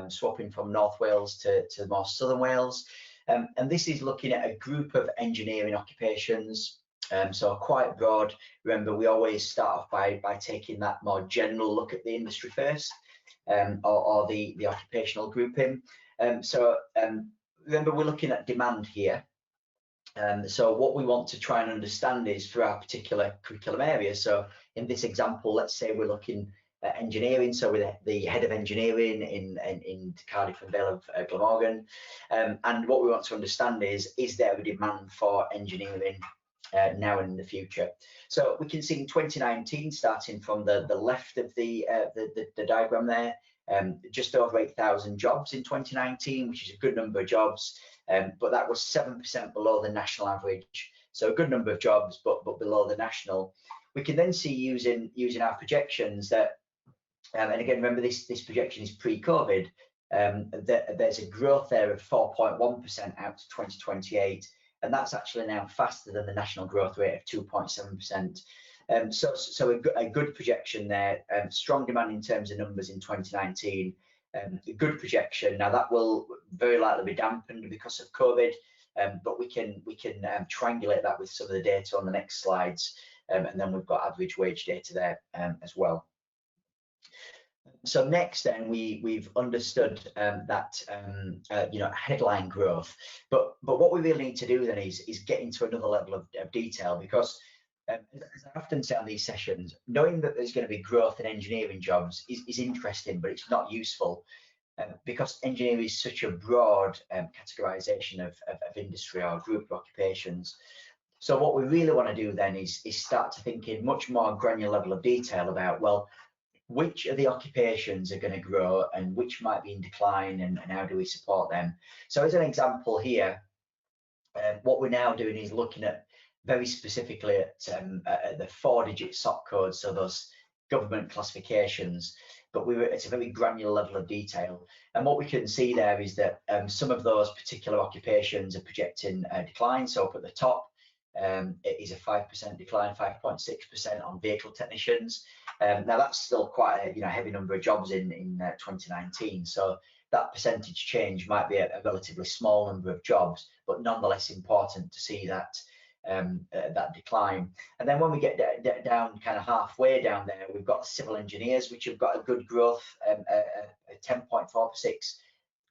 swapping from North Wales to more southern Wales. And this is looking at a group of engineering occupations, so quite broad. Remember, we always start off by taking that more general look at the industry first, or the occupational grouping. Remember, we're looking at demand here. So what we want to try and understand is for our particular curriculum area. So in this example, let's say we're looking at engineering, so with the head of engineering in Cardiff and Vale of Glamorgan. And what we want to understand is there a demand for engineering now and in the future? So we can see in 2019, starting from the left of the diagram there, just over 8,000 jobs in 2019, which is a good number of jobs, but that was 7% below the national average. So a good number of jobs, but below the national. We can then see using our projections that, and again, remember this projection is pre-COVID, that there's a growth there of 4.1% out to 2028, and that's actually now faster than the national growth rate of 2.7%. So a good projection there, strong demand in terms of numbers in 2019, a good projection. Now that will very likely be dampened because of COVID, but we can triangulate that with some of the data on the next slides, and then we've got average wage data there as well. So next, then we've understood that headline growth, but what we really need to do then is get into another level of detail, because as I often say on these sessions, knowing that there's going to be growth in engineering jobs is interesting, but it's not useful because engineering is such a broad categorization of industry or group of occupations. So what we really want to do then is start to think in much more granular level of detail about, well, which of the occupations are going to grow and which might be in decline, and how do we support them. So as an example here, what we're now doing is looking at very specifically at the 4-digit SOC codes, so those government classifications, but it's a very granular level of detail. And what we can see there is that some of those particular occupations are projecting a decline. So up at the top, it is a 5% decline, 5.6% on vehicle technicians. Now that's still quite a heavy number of jobs in 2019. So that percentage change might be a relatively small number of jobs, but nonetheless important to see that that decline. And then when we get down kind of halfway down there, we've got civil engineers, which have got a good growth, a 10.46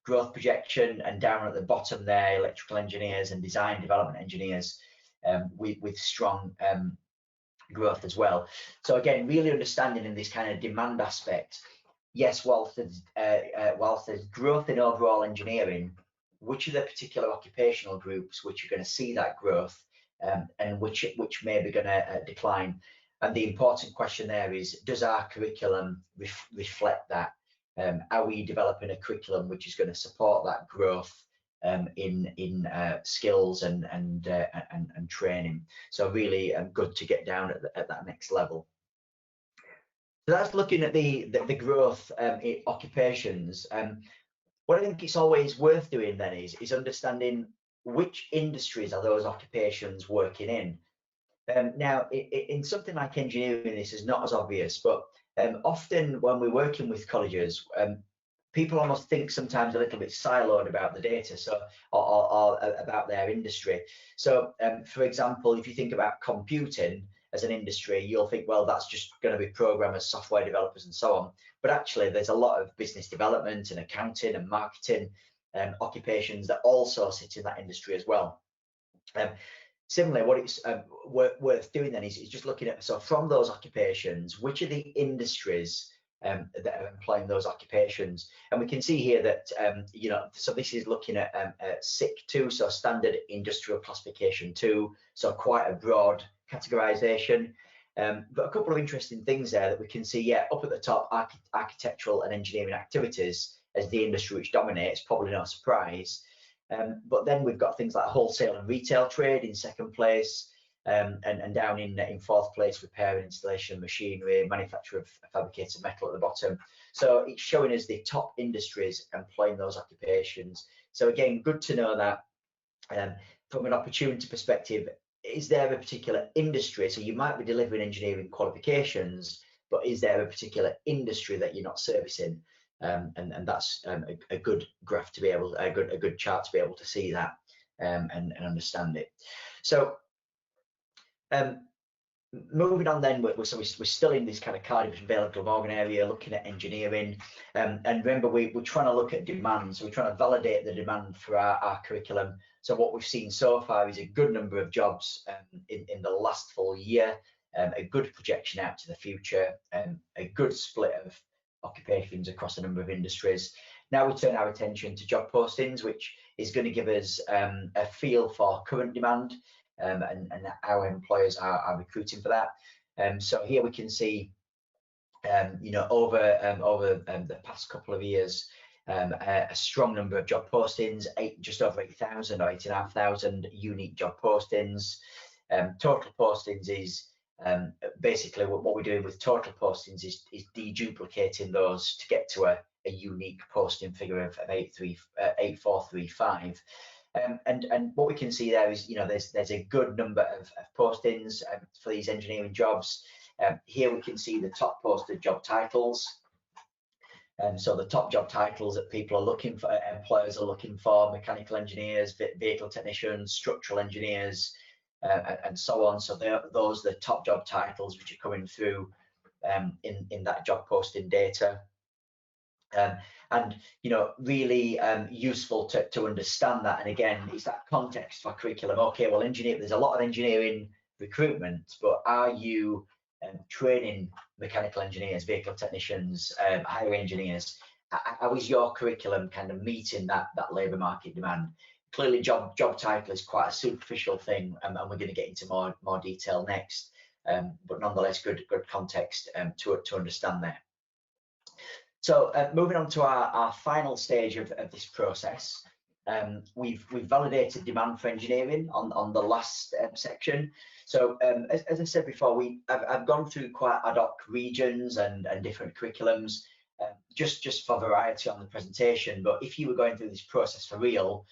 growth projection, and down at the bottom there, electrical engineers and design development engineers with strong growth as well. So again, really understanding in this kind of demand aspect, yes, whilst there's growth in overall engineering, which are the particular occupational groups which are going to see that growth, and which may be going to decline. And the important question there is, does our curriculum reflect that? Are we developing a curriculum which is going to support that growth in skills and training? So really good to get down at that next level. So that's looking at the growth in occupations. What I think it's always worth doing then is understanding which industries are those occupations working in. Now, in something like engineering, this is not as obvious, but often when we're working with colleges, people almost think sometimes a little bit siloed about the data, so or about their industry. So, for example, if you think about computing as an industry, you'll think, well, that's just going to be programmers, software developers, and so on. But actually, there's a lot of business development and accounting and marketing occupations that also sit in that industry as well. Similarly, what it's worth doing then is just looking at, so from those occupations, which are the industries that are employing those occupations. And we can see here that so this is looking at SIC 2, so Standard Industrial Classification 2, so quite a broad categorization. But a couple of interesting things there that we can see, up at the top, architectural and engineering activities as the industry which dominates, probably no surprise. But then we've got things like wholesale and retail trade in second place, and down in fourth place, repair and installation of machinery, manufacture of fabricated metal at the bottom. So it's showing us the top industries employing those occupations. So again, good to know that from an opportunity perspective, is there a particular industry? So you might be delivering engineering qualifications, but is there a particular industry that you're not servicing? And that's a good graph to be able, a good chart to be able to see that and understand it. So moving on then, we're still in this kind of Cardiff and Vale of Glamorgan area, looking at engineering, and remember we're trying to look at demand, so we're trying to validate the demand for our curriculum. So what we've seen so far is a good number of jobs in the last full year, a good projection out to the future, a good split of occupations across a number of industries. Now we turn our attention to job postings, which is going to give us a feel for current demand, and how employers are recruiting for that. So here we can see over the past couple of years, a strong number of job postings, just over 8,000 or 8,500 unique job postings. Total postings is basically what we're doing with total postings is deduplicating those to get to a unique posting figure of 8435. And what we can see there is, there's a good number of postings for these engineering jobs. Here we can see the top posted job titles. So the top job titles that people are looking for, employers are looking for: mechanical engineers, vehicle technicians, structural engineers, and so on. So those are the top job titles which are coming through in that job posting data. And really useful to understand that. And again, it's that context for curriculum. Okay, well, there's a lot of engineering recruitment, but are you training mechanical engineers, vehicle technicians, highway engineers? How is your curriculum kind of meeting that labour market demand? Clearly, job title is quite a superficial thing, and we're going to get into more detail next. But nonetheless, good context to understand there. So moving on to our final stage of this process, we've validated demand for engineering on the last section. So as I said before, I've gone through quite ad hoc regions and different curriculums, just for variety on the presentation. But if you were going through this process for real,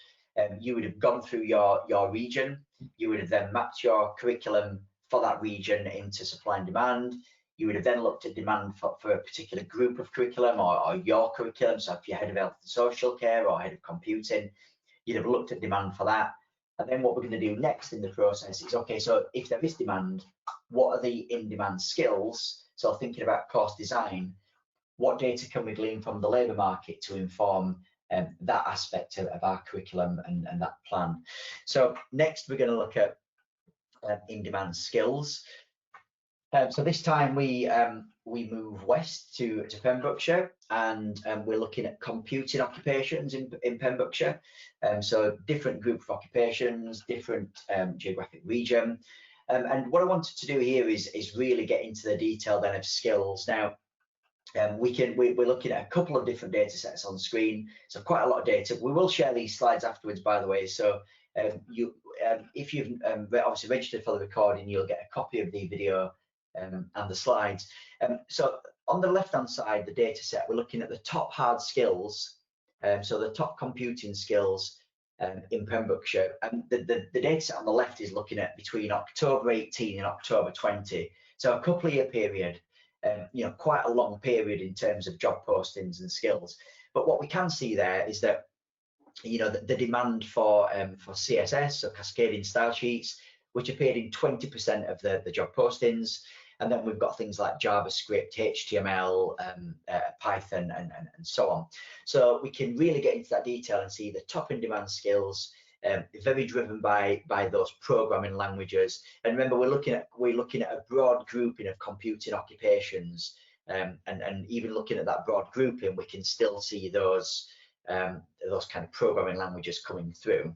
you would have gone through your region. You would have then mapped your curriculum for that region into supply and demand. You would have then looked at demand for a particular group of curriculum or your curriculum. So if you're head of health and social care or head of computing, you'd have looked at demand for that. And then what we're going to do next in the process is, okay, so if there is demand, what are the in-demand skills? So thinking about course design, what data can we glean from the labour market to inform that aspect of our curriculum and that plan? So next we're going to look at in-demand skills. So this time we move west to Pembrokeshire, and we're looking at computing occupations in Pembrokeshire. So different group of occupations, different geographic region. And what I wanted to do here is really get into the detail then of skills. Now, we're looking at a couple of different data sets on screen, so quite a lot of data. We will share these slides afterwards, by the way. So if you've obviously registered for the recording, you'll get a copy of the video and the slides. So on the left-hand side, the data set, we're looking at the top hard skills, so the top computing skills in Pembrokeshire. And the data set on the left is looking at between October 18 and October 20, so a couple of year period. Quite a long period in terms of job postings and skills. But what we can see there is that the demand for CSS, so cascading style sheets, which appeared in 20% of the job postings. And then we've got things like JavaScript, HTML, Python, and so on. So we can really get into that detail and see the top in demand skills, very driven by those programming languages. And remember, we're looking at a broad grouping of computing occupations, and even looking at that broad grouping, we can still see those kind of programming languages coming through.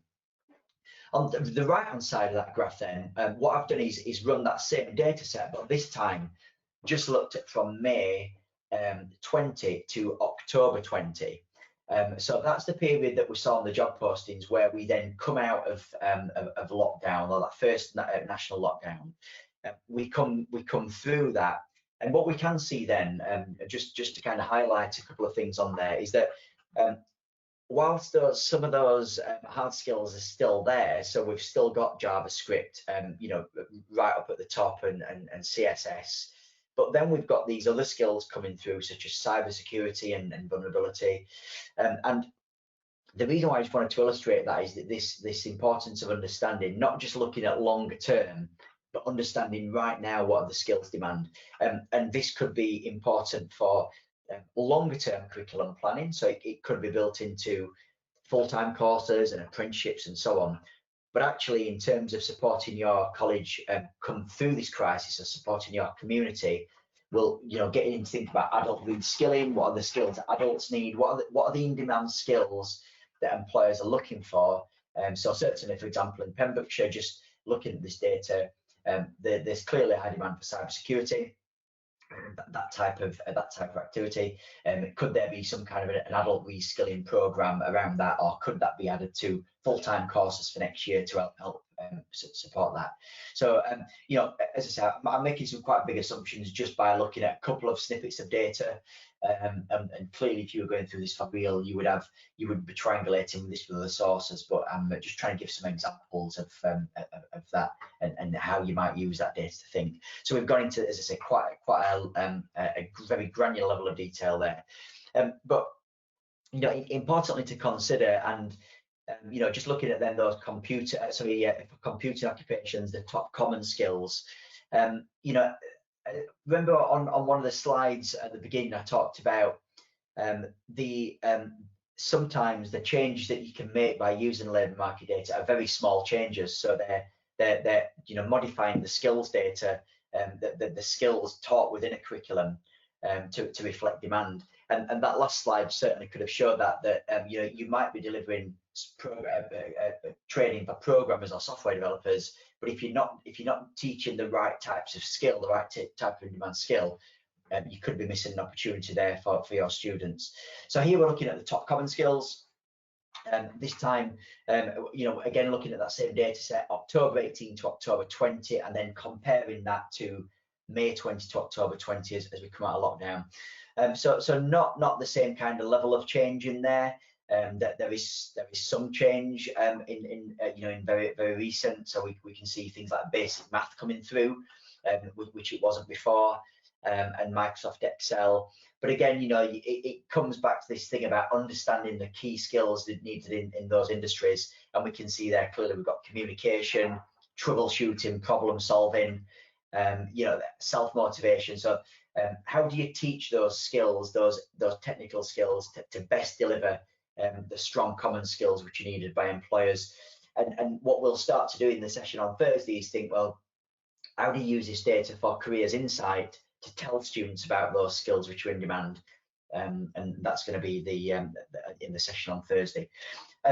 On the right-hand side of that graph then, what I've done is run that same data set, but this time just looked at from May 20 to October 20. So that's the period that we saw on the job postings where we then come out of lockdown, or that first national lockdown. We come through that, and what we can see then, just to kind of highlight a couple of things on there, is that whilst some of those hard skills are still there, so we've still got JavaScript, right up at the top, and CSS, but then we've got these other skills coming through, such as cybersecurity and vulnerability. And the reason why I just wanted to illustrate that is that this importance of understanding, not just looking at longer term, but understanding right now what are the skills demand. And this could be important for longer term curriculum planning, so it could be built into full-time courses and apprenticeships and so on. But actually, in terms of supporting your college come through this crisis, or supporting your community, we'll getting into think about adult reskilling. What are the skills that adults need? What are the in-demand skills that employers are looking for? So certainly, for example, in Pembrokeshire, just looking at this data, there's clearly a high demand for cybersecurity. that type of activity? Could there be some kind of an adult reskilling program around that, or could that be added to full-time courses for next year to help support that? So you know, as I said, I'm making some quite big assumptions just by looking at a couple of snippets of data, and clearly if you were going through this for real, you would be triangulating this with other sources, but I'm just trying to give some examples of that and how you might use that data to think. So we've gone into, as I say, quite a very granular level of detail there, but you know, importantly to consider, and you know, just looking at then those computing occupations, the top common skills. You know, remember on one of the slides at the beginning, I talked about sometimes the changes that you can make by using labour market data are very small changes. So they're you know, modifying the skills data, the skills taught within a curriculum to reflect demand. And that last slide certainly could have showed that you know, you might be delivering training for programmers or software developers, but if you're not teaching the right types of skill, the right type of in-demand skill, you could be missing an opportunity there for your students. So here we're looking at the top common skills. This time, you know, again looking at that same data set, October 18 to October 20, and then comparing that to May 20 to October 20 as we come out of lockdown. So not the same kind of level of change in there. That there is some change in you know, in very recent. So we can see things like basic math coming through, which it wasn't before, and Microsoft Excel. But again, you know, it comes back to this thing about understanding the key skills that needed in those industries, and we can see there clearly we've got communication, troubleshooting, problem solving, you know, self-motivation. So how do you teach those skills, those technical skills to best deliver the strong common skills which are needed by employers? And what we'll start to do in the session on Thursday is think, well, how do you use this data for careers insight to tell students about those skills which are in demand? And that's going to be in the session on Thursday.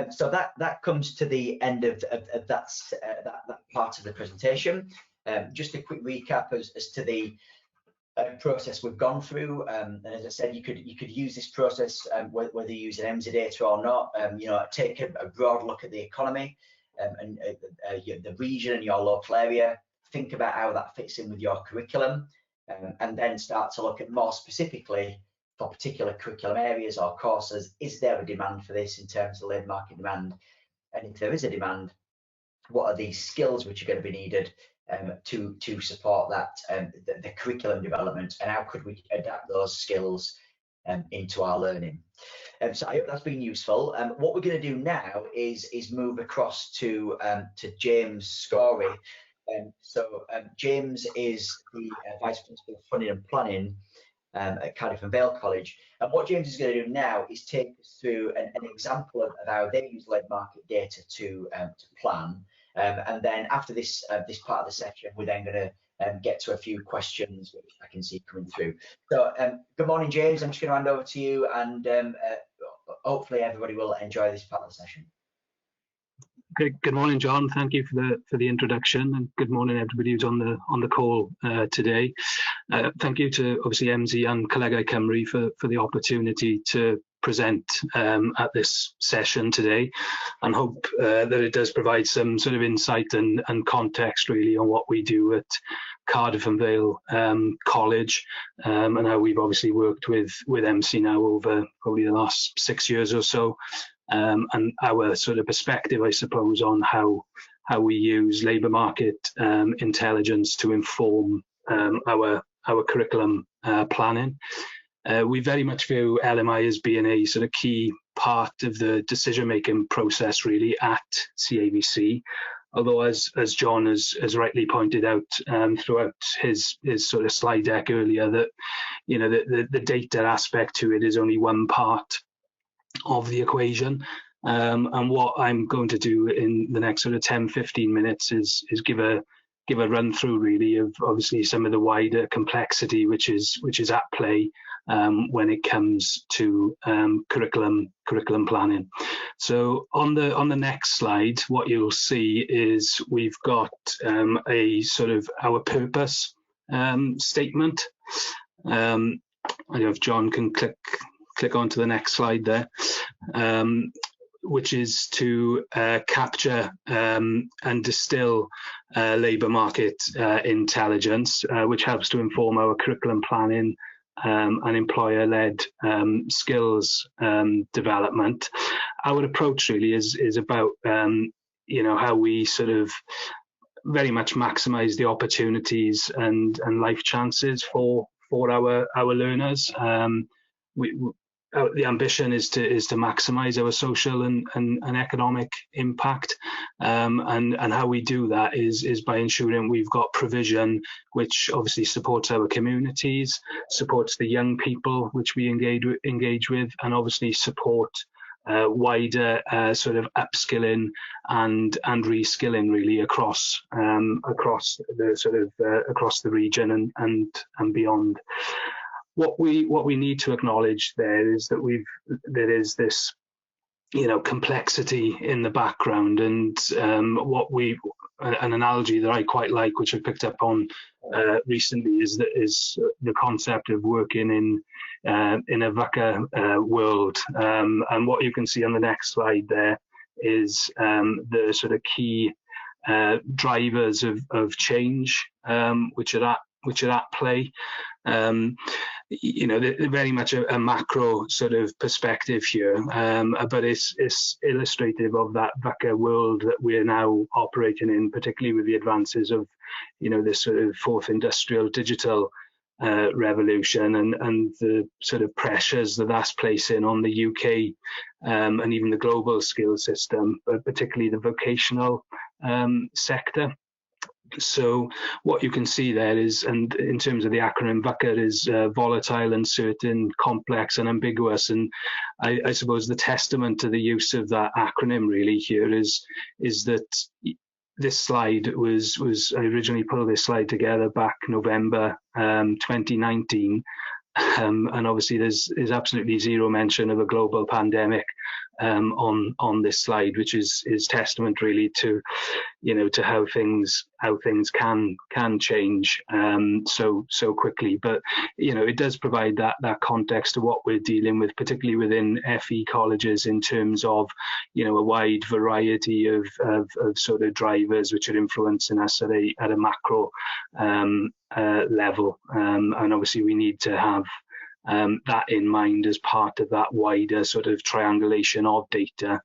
So that comes to the end of that part of the presentation. Just a quick recap as to the process we've gone through, and as I said, you could use this process whether you use an MZ data or not. You know, take a broad look at the economy and the region and your local area. Think about how that fits in with your curriculum, and then start to look at more specifically for particular curriculum areas or courses. Is there a demand for this in terms of labour market demand? And if there is a demand, what are these skills which are going to be needed to support that, the curriculum development, and how could we adapt those skills into our learning? So I hope that's been useful. What we're going to do now is move across to James Scorey. So James is the Vice Principal of Funding and Planning at Cardiff and Vale College. And what James is going to do now is take us through an example of how they use labour market data to plan. And then after this part of the session, we're then going to get to a few questions which I can see coming through. So good morning, James. I'm just going to hand over to you, and hopefully everybody will enjoy this part of the session. Good morning, John. Thank you for the introduction, and good morning everybody who's on the call today. Thank you to obviously MZ and Colegau Cymru for the opportunity to present at this session today, and hope that it does provide some sort of insight and context really on what we do at Cardiff and Vale College, and how we've obviously worked with MC now over probably the last 6 years or so. And our sort of perspective, I suppose, on how we use labour market intelligence to inform our curriculum planning. We very much view LMI as being a sort of key part of the decision-making process, really, at CAVC. Although, as John has rightly pointed out throughout his sort of slide deck earlier, that you know the data aspect to it is only one part of the equation, and what I'm going to do in the next sort of 10-15 minutes is give a run through really of obviously some of the wider complexity which is at play when it comes to curriculum planning. So on the next slide, what you'll see is we've got a sort of our purpose statement. I don't know if John can click on to the next slide there, which is to capture and distill labour market intelligence, which helps to inform our curriculum planning and employer-led skills development. Our approach really is about how we sort of very much maximise the opportunities and life chances for our learners. The ambition is to maximise our social and economic impact, and how we do that is by ensuring we've got provision which obviously supports our communities, supports the young people which we engage with, and obviously support wider sort of upskilling and reskilling really across the sort of across the region and beyond. What we need to acknowledge there is that there is this complexity in the background, and an analogy that I quite like, which I picked up on recently, is the concept of working in a VUCA world. And what you can see on the next slide there is the sort of key drivers of change which are at play. They're very much a macro sort of perspective here, but it's illustrative of that VUCA world that we're now operating in, particularly with the advances of, this sort of fourth industrial digital revolution and the sort of pressures that's placing on the UK and even the global skills system, but particularly the vocational sector. So what you can see there is, and in terms of the acronym VUCA, is volatile, uncertain, complex and ambiguous. And I suppose the testament to the use of that acronym really here is that this slide was I originally pulled this slide together back November 2019. And obviously there's absolutely zero mention of a global pandemic on this slide, which is testament really to to how things can change so quickly. But it does provide that context to what we're dealing with, particularly within FE colleges, in terms of a wide variety of sort of drivers which are influencing us at a macro level, and obviously we need to have that in mind as part of that wider sort of triangulation of data,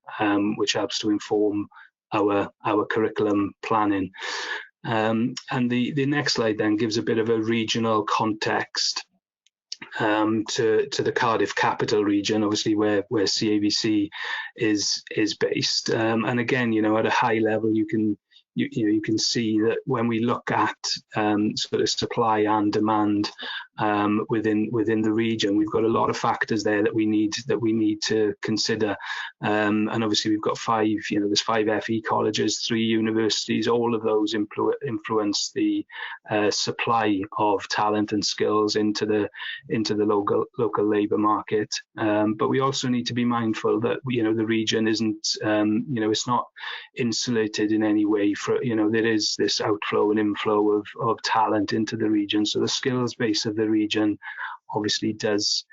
which helps to inform our curriculum planning. And the next slide then gives a bit of a regional context to the Cardiff capital region, obviously where CAVC is based. And again, at a high level, you can see that when we look at sort of supply and demand within the region, we've got a lot of factors there that we need to consider. And obviously we've got there's 5 FE colleges, 3 universities. All of those influence the supply of talent and skills into the local labour market. But we also need to be mindful that the region isn't it's not insulated in any way. There is this outflow and inflow of talent into the region, so the skills base of the region obviously does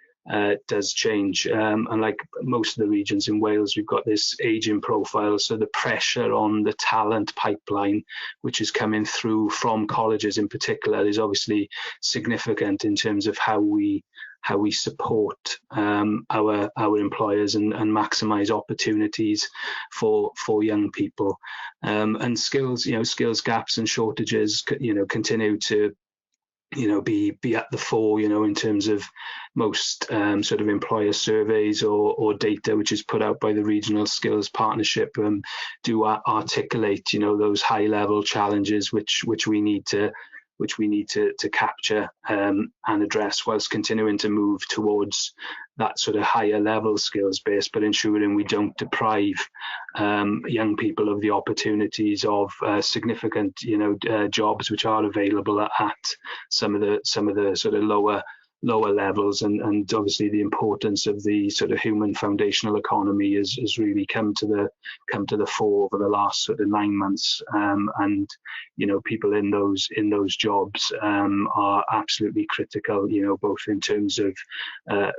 change. And like most of the regions in Wales, we've got this ageing profile, so the pressure on the talent pipeline, which is coming through from colleges in particular, is obviously significant in terms of how we support our employers and maximise opportunities for young people. And skills gaps and shortages continue to be at the fore in terms of most sort of employer surveys or data which is put out by the Regional Skills Partnership do articulate those high level challenges which we need to capture and address, whilst continuing to move towards that sort of higher level skills base, but ensuring we don't deprive young people of the opportunities of significant jobs which are available at some of the sort of lower lower levels, and obviously the importance of the sort of human foundational economy has really come to the fore over the last sort of 9 months, and people in those jobs are absolutely critical, both in terms of a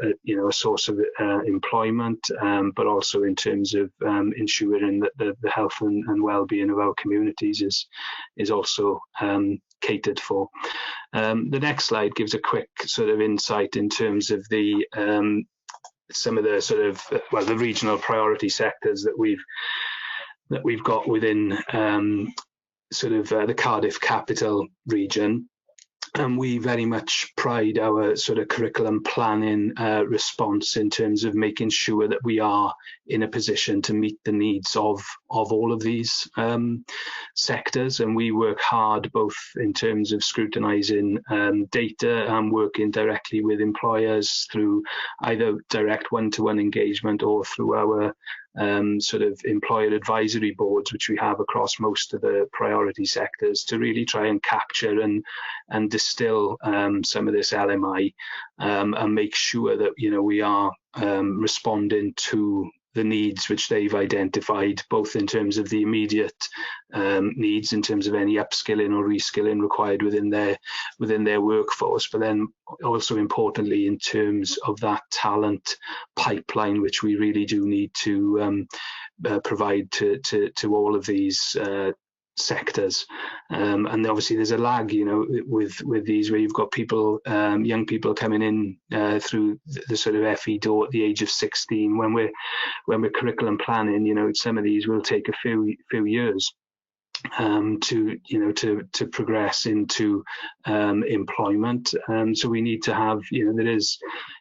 source of employment, but also in terms of ensuring that the health and well-being of our communities is also catered for. The next slide gives a quick sort of insight in terms of the some of the sort of the regional priority sectors that we've got within the Cardiff capital region. And we very much pride our sort of curriculum planning response in terms of making sure that we are in a position to meet the needs of all of these sectors. And we work hard both in terms of scrutinising data and working directly with employers through either direct one-to-one engagement or through our sort of employer advisory boards, which we have across most of the priority sectors, to really try and capture and distill some of this LMI and make sure that we are responding to the needs which they've identified, both in terms of the immediate needs in terms of any upskilling or reskilling required within their workforce, but then also importantly in terms of that talent pipeline, which we really do need to provide to all of these sectors. And obviously there's a lag with these, where you've got people, young people coming in through the sort of FE door at the age of 16. When we're curriculum planning, some of these will take a few years to progress into employment. So we need to have, there is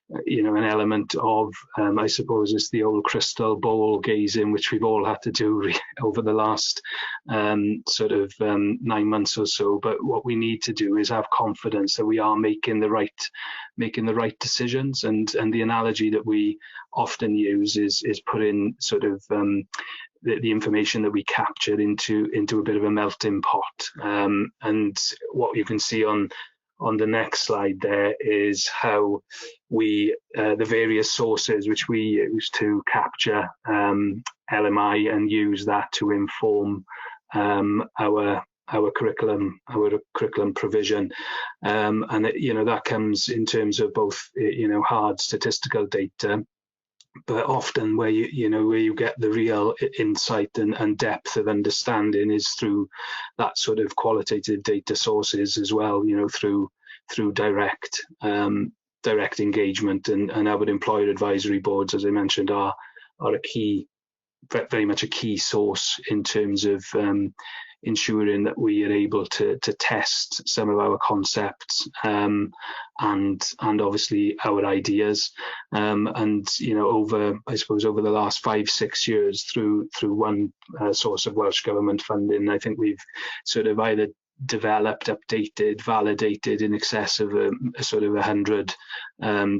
an element of, I suppose it's the old crystal ball gazing, which we've all had to do over the last 9 months or so. But what we need to do is have confidence that we are making the right decisions. And the analogy that we often use is putting sort of the information that we captured into a bit of a melting pot. And what you can see on the next slide there is how we the various sources which we use to capture LMI and use that to inform our curriculum provision, and that comes in terms of both hard statistical data, but often where you get the real insight and depth of understanding is through that sort of qualitative data sources as well, through direct engagement, and our employer advisory boards, as I mentioned, are very much a key source in terms of ensuring that we are able to test some of our concepts and obviously our ideas, and over the last 5-6 years through one source of Welsh Government funding, I think we've sort of either developed, updated, validated in excess of a sort of 100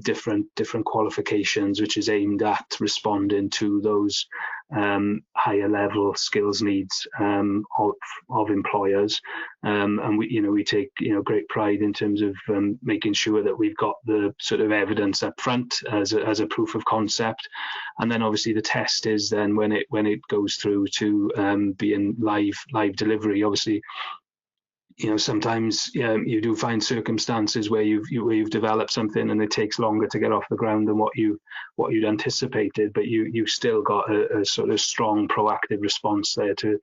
different qualifications, which is aimed at responding to those higher level skills needs of employers, and we take great pride in terms of making sure that we've got the sort of evidence up front as a proof of concept, and then obviously the test is then when it goes through to being live delivery. Obviously, sometimes you do find circumstances where you've developed something and it takes longer to get off the ground than what you'd anticipated, but you've still got a sort of strong proactive response there to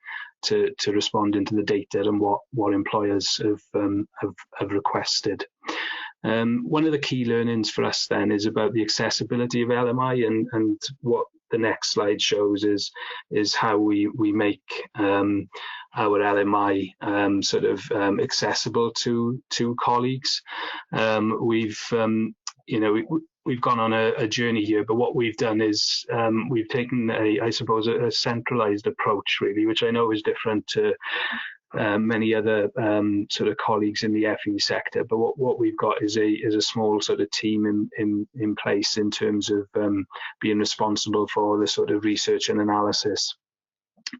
respond into the data and what employers have requested. One of the key learnings for us then is about the accessibility of LMI, and what the next slide shows is how we make our LMI accessible to colleagues. We've gone on a journey here, but what we've done is we've taken a centralized approach, really, which I know is different to many other sort of colleagues in the FE sector, but what we've got is a small sort of team in place in terms of being responsible for the sort of research and analysis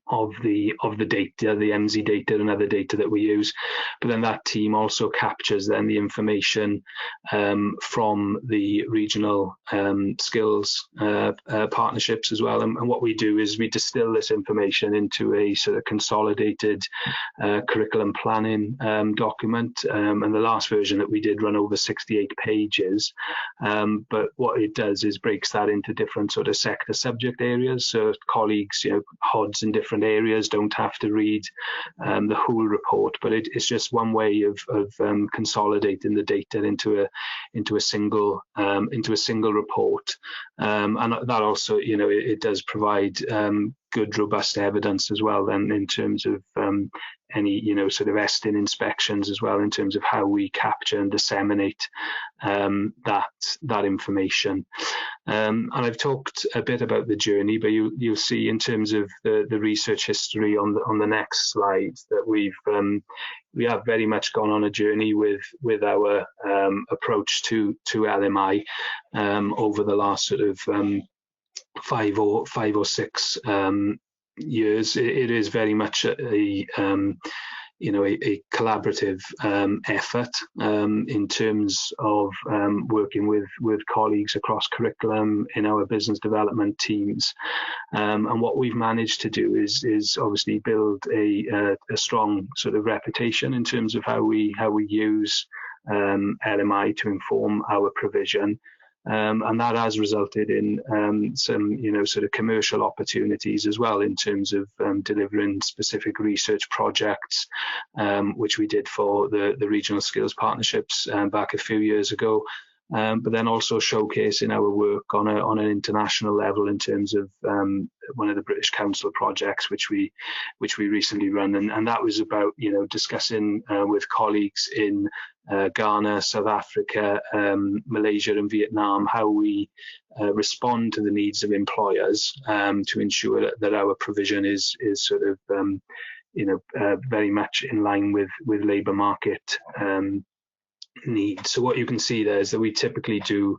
of the data, the MZ data and other data that we use. But then that team also captures then the information from the regional skills partnerships as well. And what we do is we distill this information into a sort of consolidated curriculum planning document. And the last version that we did run over 68 pages. But what it does is breaks that into different sort of sector subject areas. So colleagues, HODs in different areas don't have to read the whole report, but it's just one way of consolidating the data into a single report, and that also it does provide good robust evidence as well then in terms of any sort of ESTIN inspections as well, in terms of how we capture and disseminate that information. And I've talked a bit about the journey, but you'll see in terms of the research history on the next slide that we have very much gone on a journey with our approach to LMI over the last sort of 5 or 6 years. It is very much a collaborative effort in terms of working with colleagues across curriculum in our business development teams. And what we've managed to do is obviously build a strong sort of reputation in terms of how we use LMI to inform our provision. And that has resulted in some, sort of commercial opportunities as well in terms of delivering specific research projects, which we did for the regional skills partnerships back a few years ago. But then also showcasing our work on an international level in terms of one of the British Council projects which we recently run, and that was about discussing with colleagues in Ghana, South Africa, Malaysia and Vietnam how we respond to the needs of employers to ensure that our provision is sort of very much in line with labour market needs. So what you can see there is that we typically do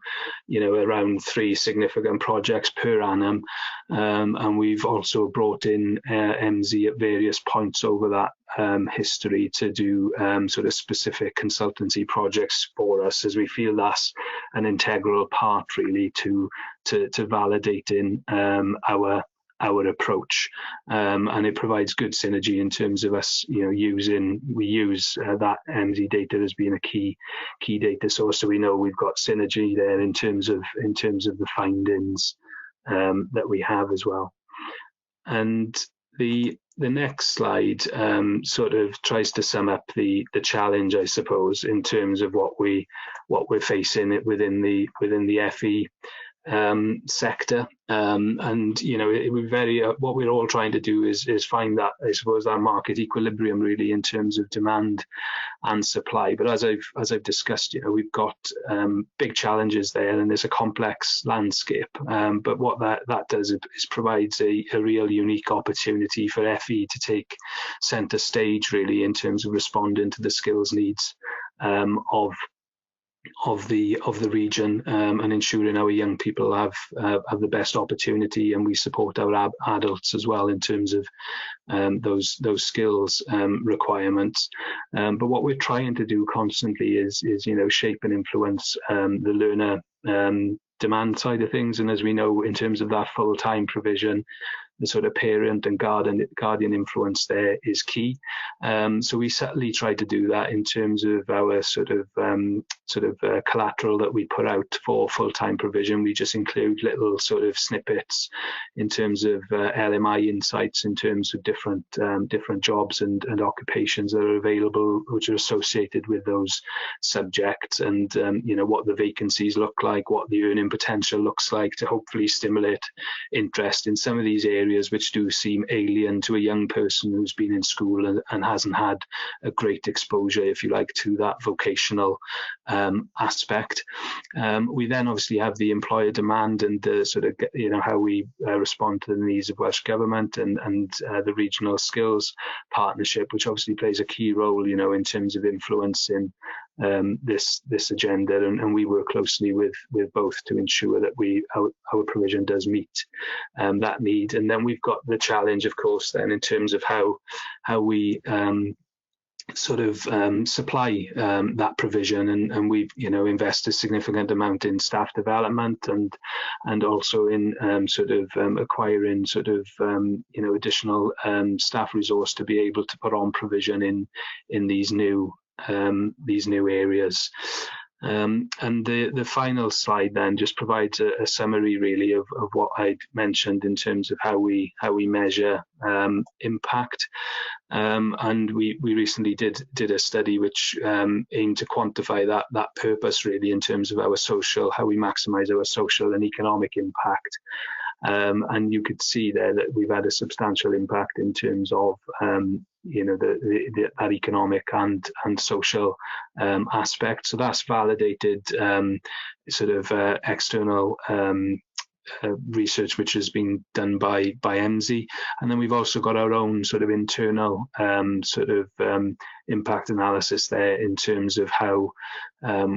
around 3 significant projects per annum, and we've also brought in MZ at various points over that history to do sort of specific consultancy projects for us, as we feel that's an integral part really to validating our approach, and it provides good synergy in terms of us we use that MZ data as being a key data source, so we know we've got synergy there in terms of the findings that we have as well. And the next slide sort of tries to sum up the challenge, I suppose, in terms of what we're facing within the FE sector, and what we're all trying to do is find that, I suppose, that market equilibrium really in terms of demand and supply. But as I've discussed, we've got big challenges there, and there's a complex landscape. But what that does is provides a real unique opportunity for FE to take centre stage really in terms of responding to the skills needs of the region, and ensuring our young people have the best opportunity, and we support our adults as well in terms of those skills requirements. But what we're trying to do constantly is shape and influence the learner demand side of things, and as we know, in terms of that full-time provision, the sort of parent and guardian influence there is key. So we certainly try to do that in terms of our sort of collateral that we put out for full-time provision. We just include little sort of snippets in terms of LMI insights in terms of different jobs and occupations that are available, which are associated with those subjects, and what the vacancies look like, what the earning potential looks like, to hopefully stimulate interest in some of these areas which do seem alien to a young person who's been in school and hasn't had a great exposure, if you like, to that vocational aspect. We then obviously have the employer demand and the sort of how we respond to the needs of Welsh Government and the regional skills partnership, which obviously plays a key role in terms of influencing this agenda, and we work closely with both to ensure that our provision does meet that need. And then we've got the challenge, of course, then in terms of how we supply that provision, and we've invested a significant amount in staff development and also in acquiring additional staff resource to be able to put on provision in these new areas. And the final slide then just provides a summary really of what I'd mentioned in terms of how we measure impact. And we recently did a study which aimed to quantify that purpose really in terms of how we maximise our social and economic impact. And you could see there that we've had a substantial impact in terms of that economic and social aspect. So that's validated external research which has been done by MZ, and then we've also got our own internal impact analysis there in terms of how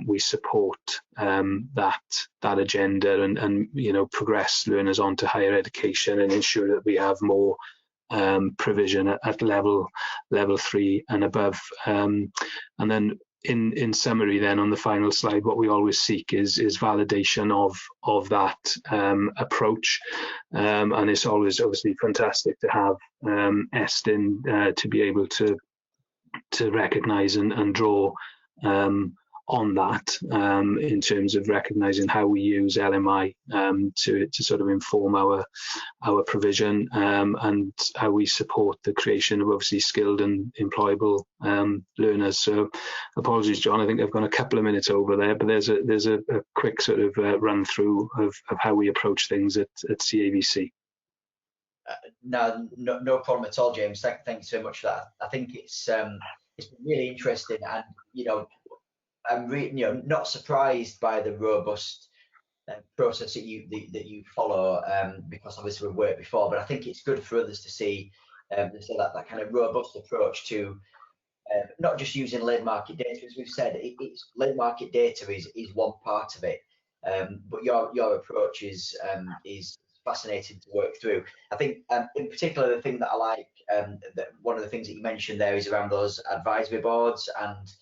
we support that agenda and progress learners on to higher education and ensure that we have more provision at level 3 and above. And then in summary then on the final slide, what we always seek is validation of that approach, and it's always obviously fantastic to have Estin to be able to recognise and draw on that in terms of recognising how we use LMI to inform our provision and how we support the creation of obviously skilled and employable learners. So apologies, John, I think I've gone a couple of minutes over there, but there's a quick run through of how we approach things at CAVC. No problem at all, James. Thanks so much for that. I think it's been really interesting, and I'm not surprised by the robust process that you follow, because obviously we've worked before. But I think it's good for others to see that kind of robust approach to not just using labour market data. As we've said, labour market data is one part of it, but your approach is fascinating to work through. I think in particular the thing that I like, that one of the things that you mentioned there is around those advisory boards, and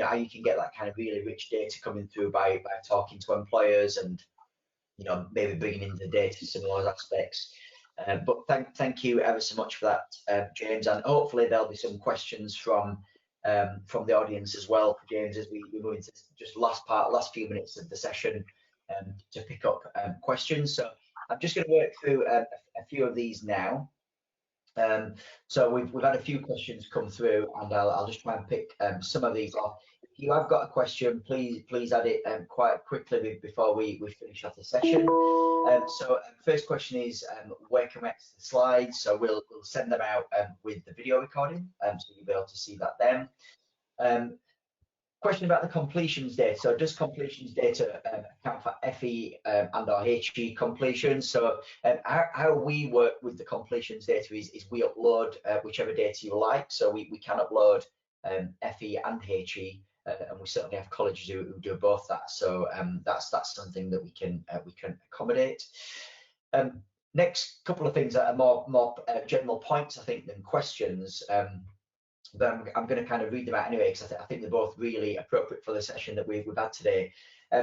how you can get that kind of really rich data coming through by talking to employers and maybe bringing in the data, some of those aspects. But thank you ever so much for that, James, and hopefully there'll be some questions from the audience as well for James as we move into just last few minutes of the session to pick up questions. So I'm just going to work through a few of these now. So we've had a few questions come through, and I'll just try and pick some of these off. If you have got a question, please add it quite quickly before we finish off the session. So first question is, where can we access the slides? So we'll send them out with the video recording, so you'll be able to see that then. Question about the completions data. So does completions data account for FE and or HE completions? So how we work with the completions data is we upload whichever data you like. So we can upload FE and HE, and we certainly have colleges who do both that. So that's something that we can accommodate. Next couple of things that are more general points, I think, than questions. But I'm going to kind of read them out anyway, because I think they're both really appropriate for the session that we've had today.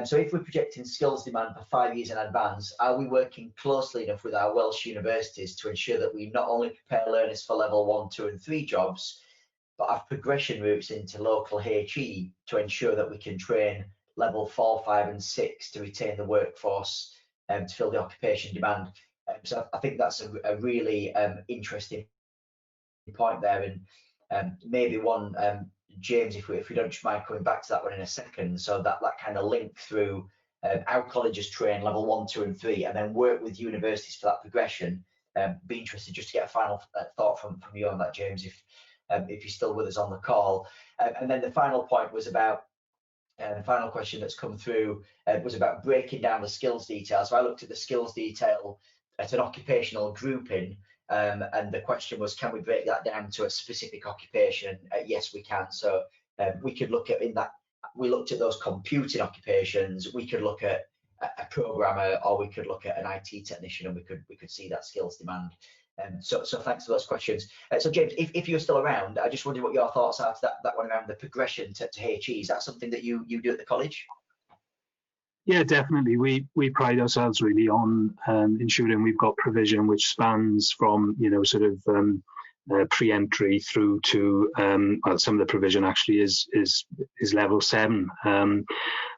So if we're projecting skills demand for 5 years in advance, are we working closely enough with our Welsh universities to ensure that we not only prepare learners for level 1, 2 and 3 jobs, but have progression routes into local HE to ensure that we can train level 4, 5 and 6 to retain the workforce to fill the occupation demand? So I think that's a really interesting point there, and maybe one, James, if we don't mind coming back to that one in a second. So that kind of link through our colleges train level 1, 2 and 3, and then work with universities for that progression. Be interested just to get a final thought from you on that, James, if you're still with us on the call. And then the final point was about the final question that's come through was about breaking down the skills detail. So I looked at the skills detail at an occupational grouping. And the question was, can we break that down to a specific occupation? Yes, we can. So we could look at in that we looked at those computing occupations, we could look at a programmer, or we could look at an IT technician, and we could see that skills demand. So thanks for those questions. So James, if you're still around, I just wondered what your thoughts are to that one around the progression to HE. Is that something that you do at the college? Yeah, definitely. We pride ourselves really on ensuring we've got provision which spans from, you know, sort of pre-entry through to well, some of the provision actually is level 7.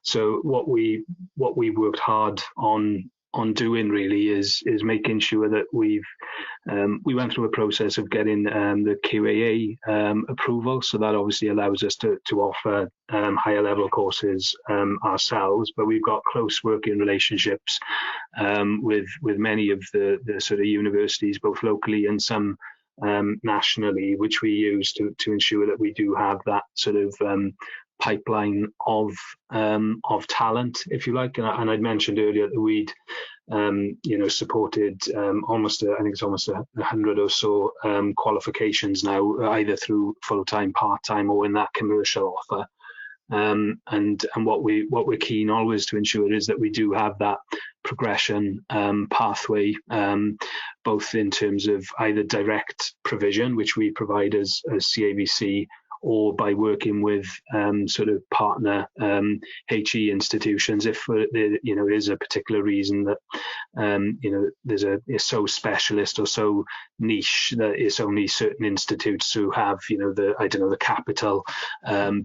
So what we worked hard on doing really is making sure that we went through a process of getting the QAA approval. So that obviously allows us to offer higher level courses ourselves, but we've got close working relationships with many of the sort of universities, both locally and some nationally, which we use to ensure that we do have that sort of pipeline of talent, if you like. And I'd mentioned earlier that we'd you know, supported almost 100 or so qualifications now, either through full-time, part-time, or in that commercial offer. And what we're keen always to ensure is that we do have that progression pathway, both in terms of either direct provision, which we provide as CAVC, or by working with sort of partner HE institutions, if there, you know, is a particular reason that you know, it's so specialist or so niche that it's only certain institutes who have, you know, the capital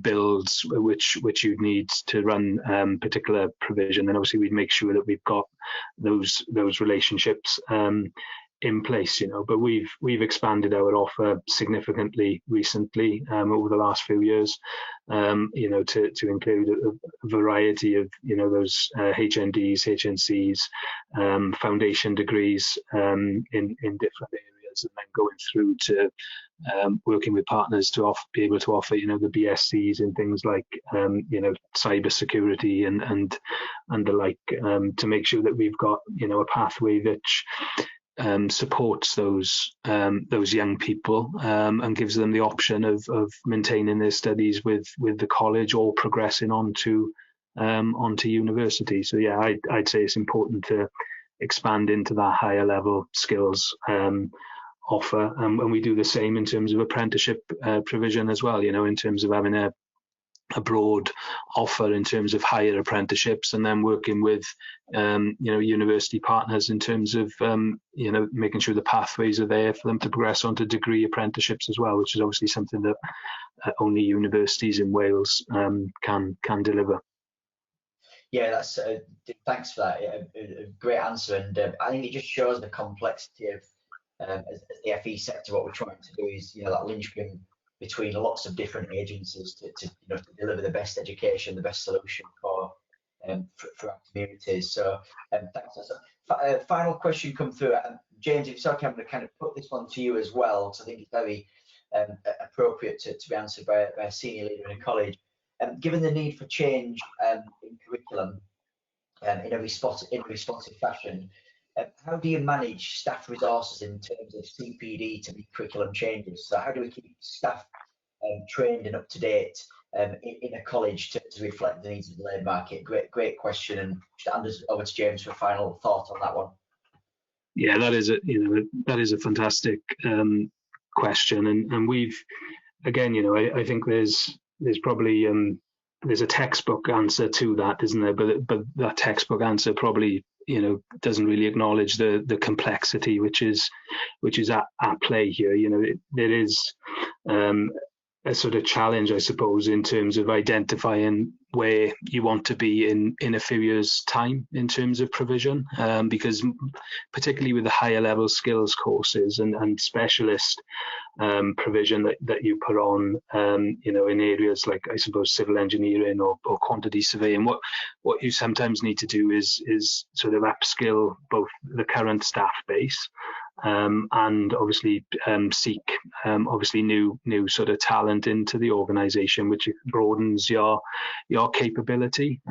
builds which you'd need to run particular provision. Then obviously we'd make sure that we've got those relationships in place, you know. But we've expanded our offer significantly recently over the last few years, you know, to include a variety of, you know, those HNDs, HNCs, foundation degrees in different areas, and then going through to working with partners to be able to offer, you know, the BScs in things like you know, cyber security and the like, to make sure that we've got, you know, a pathway that supports those young people and gives them the option of maintaining their studies with the college or progressing onto university. So yeah, I'd say it's important to expand into that higher level skills offer, and we do the same in terms of apprenticeship provision as well, you know, in terms of having a broad offer in terms of higher apprenticeships, and then working with you know, university partners in terms of you know, making sure the pathways are there for them to progress onto degree apprenticeships as well, which is obviously something that only universities in Wales can deliver. Yeah, that's thanks for that. A great answer, and I think it just shows the complexity of as the FE sector. What we're trying to do is, you know, that linchpin between lots of different agencies to you know, to deliver the best education, the best solution for our communities. So thanks. Final question come through, James, if it's okay, I'm going to kind of put this one to you as well, because I think it's very appropriate to be answered by a senior leader in a college. Given the need for change in curriculum in a responsive fashion, how do you manage staff resources in terms of CPD to meet curriculum changes? So how do we keep staff trained and up to date in a college to reflect the needs of the labour market? Great question, and just hand us over to James for a final thought on that one. Yeah, that is a fantastic question, and we've, again, you know, I think there's probably there's a textbook answer to that, isn't there? But that textbook answer probably, you know, doesn't really acknowledge the complexity which is at play here. You know, there is a sort of challenge, I suppose, in terms of identifying where you want to be in a few years' time in terms of provision, because particularly with the higher level skills courses and specialist provision that you put on, you know, in areas like, I suppose, civil engineering or quantity surveying, what you sometimes need to do is sort of upskill both the current staff base and obviously seek obviously new sort of talent into the organisation, which broadens your capability.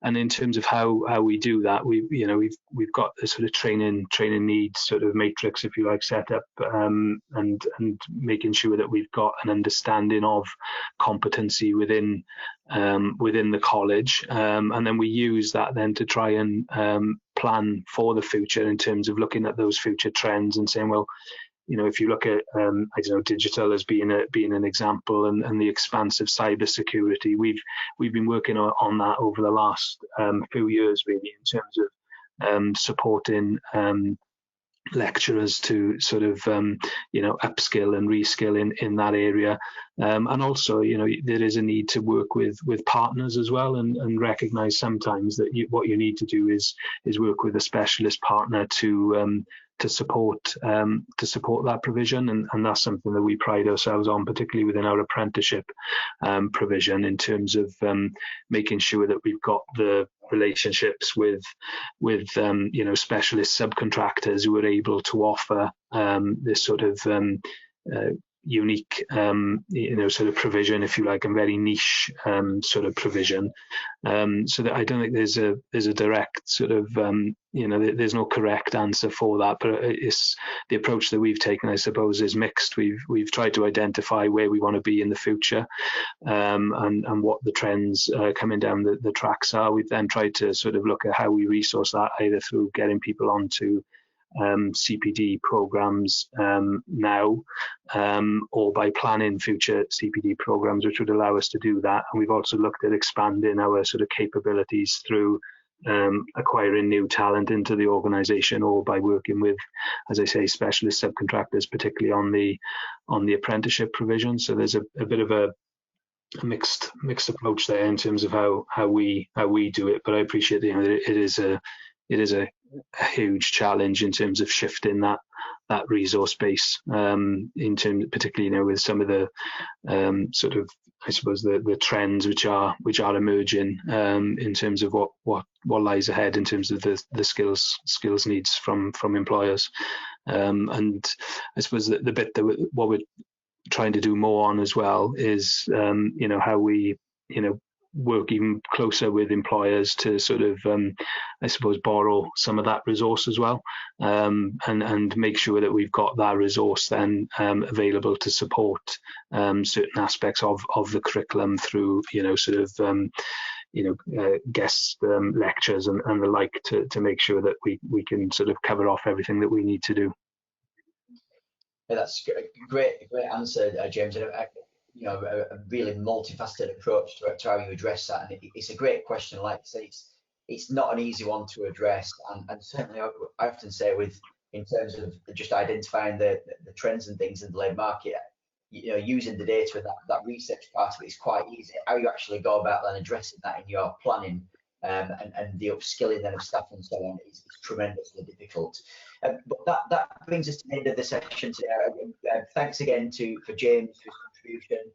And in terms of how we do that, we've got a sort of training needs sort of matrix, if you like, set up, and making sure that we've got an understanding of competency within the college, and then we use that then to try and plan for the future in terms of looking at those future trends and saying, well, if you look at digital as being an example, and the expanse of cyber security, we've been working on that over the last few years, really, in terms of supporting lecturers to sort of upskill and reskill in that area, and also there is a need to work with partners as well, and recognize sometimes that what you need to do is work with a specialist partner to support that provision, and that's something that we pride ourselves on, particularly within our apprenticeship provision, in terms of making sure that we've got the relationships with specialist subcontractors who are able to offer this sort of unique sort of provision, if you like, and very niche sort of provision, so that I don't think there's a direct sort of there's no correct answer for that, but it's the approach that we've taken, I suppose, is mixed. We've tried to identify where we want to be in the future, and what the trends coming down the tracks are. We've then tried to sort of look at how we resource that, either through getting people onto CPD programs now, or by planning future CPD programs which would allow us to do that. And we've also looked at expanding our sort of capabilities through acquiring new talent into the organisation, or by working with, as I say, specialist subcontractors, particularly on the apprenticeship provision. So there's a bit of a mixed approach there in terms of how we do it. But I appreciate that it is a huge challenge in terms of shifting that resource base, in terms, particularly with some of the sort of, I suppose, the trends which are emerging, in terms of what lies ahead in terms of the skills needs from employers, and I suppose the bit that what we're trying to do more on as well is how we work even closer with employers to sort of I suppose borrow some of that resource as well, and make sure that we've got that resource then available to support certain aspects of the curriculum through guest lectures and the like, to make sure that we can sort of cover off everything that we need to do. Yeah, that's a great answer, James. A really multifaceted approach to how you address that, and it's a great question. Like I say, it's not an easy one to address, and certainly I often say, in terms of just identifying the trends and things in the labour market, using the data and that research part of it is quite easy. How you actually go about then addressing that in your planning, and the upskilling then of staff and so on is tremendously difficult. But that brings us to the end of the session today. Thanks again for James for his contribution.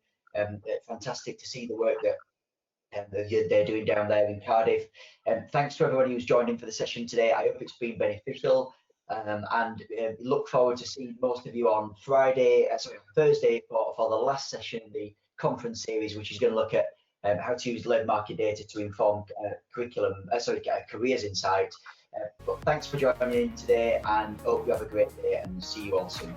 Fantastic to see the work that they're doing down there in Cardiff. Thanks to everybody who's joined in for the session today. I hope it's been beneficial, and look forward to seeing most of you on Thursday for the last session in the conference series, which is going to look at how to use labour market data to inform careers insight. But thanks for joining in today, and hope you have a great day, and see you all soon.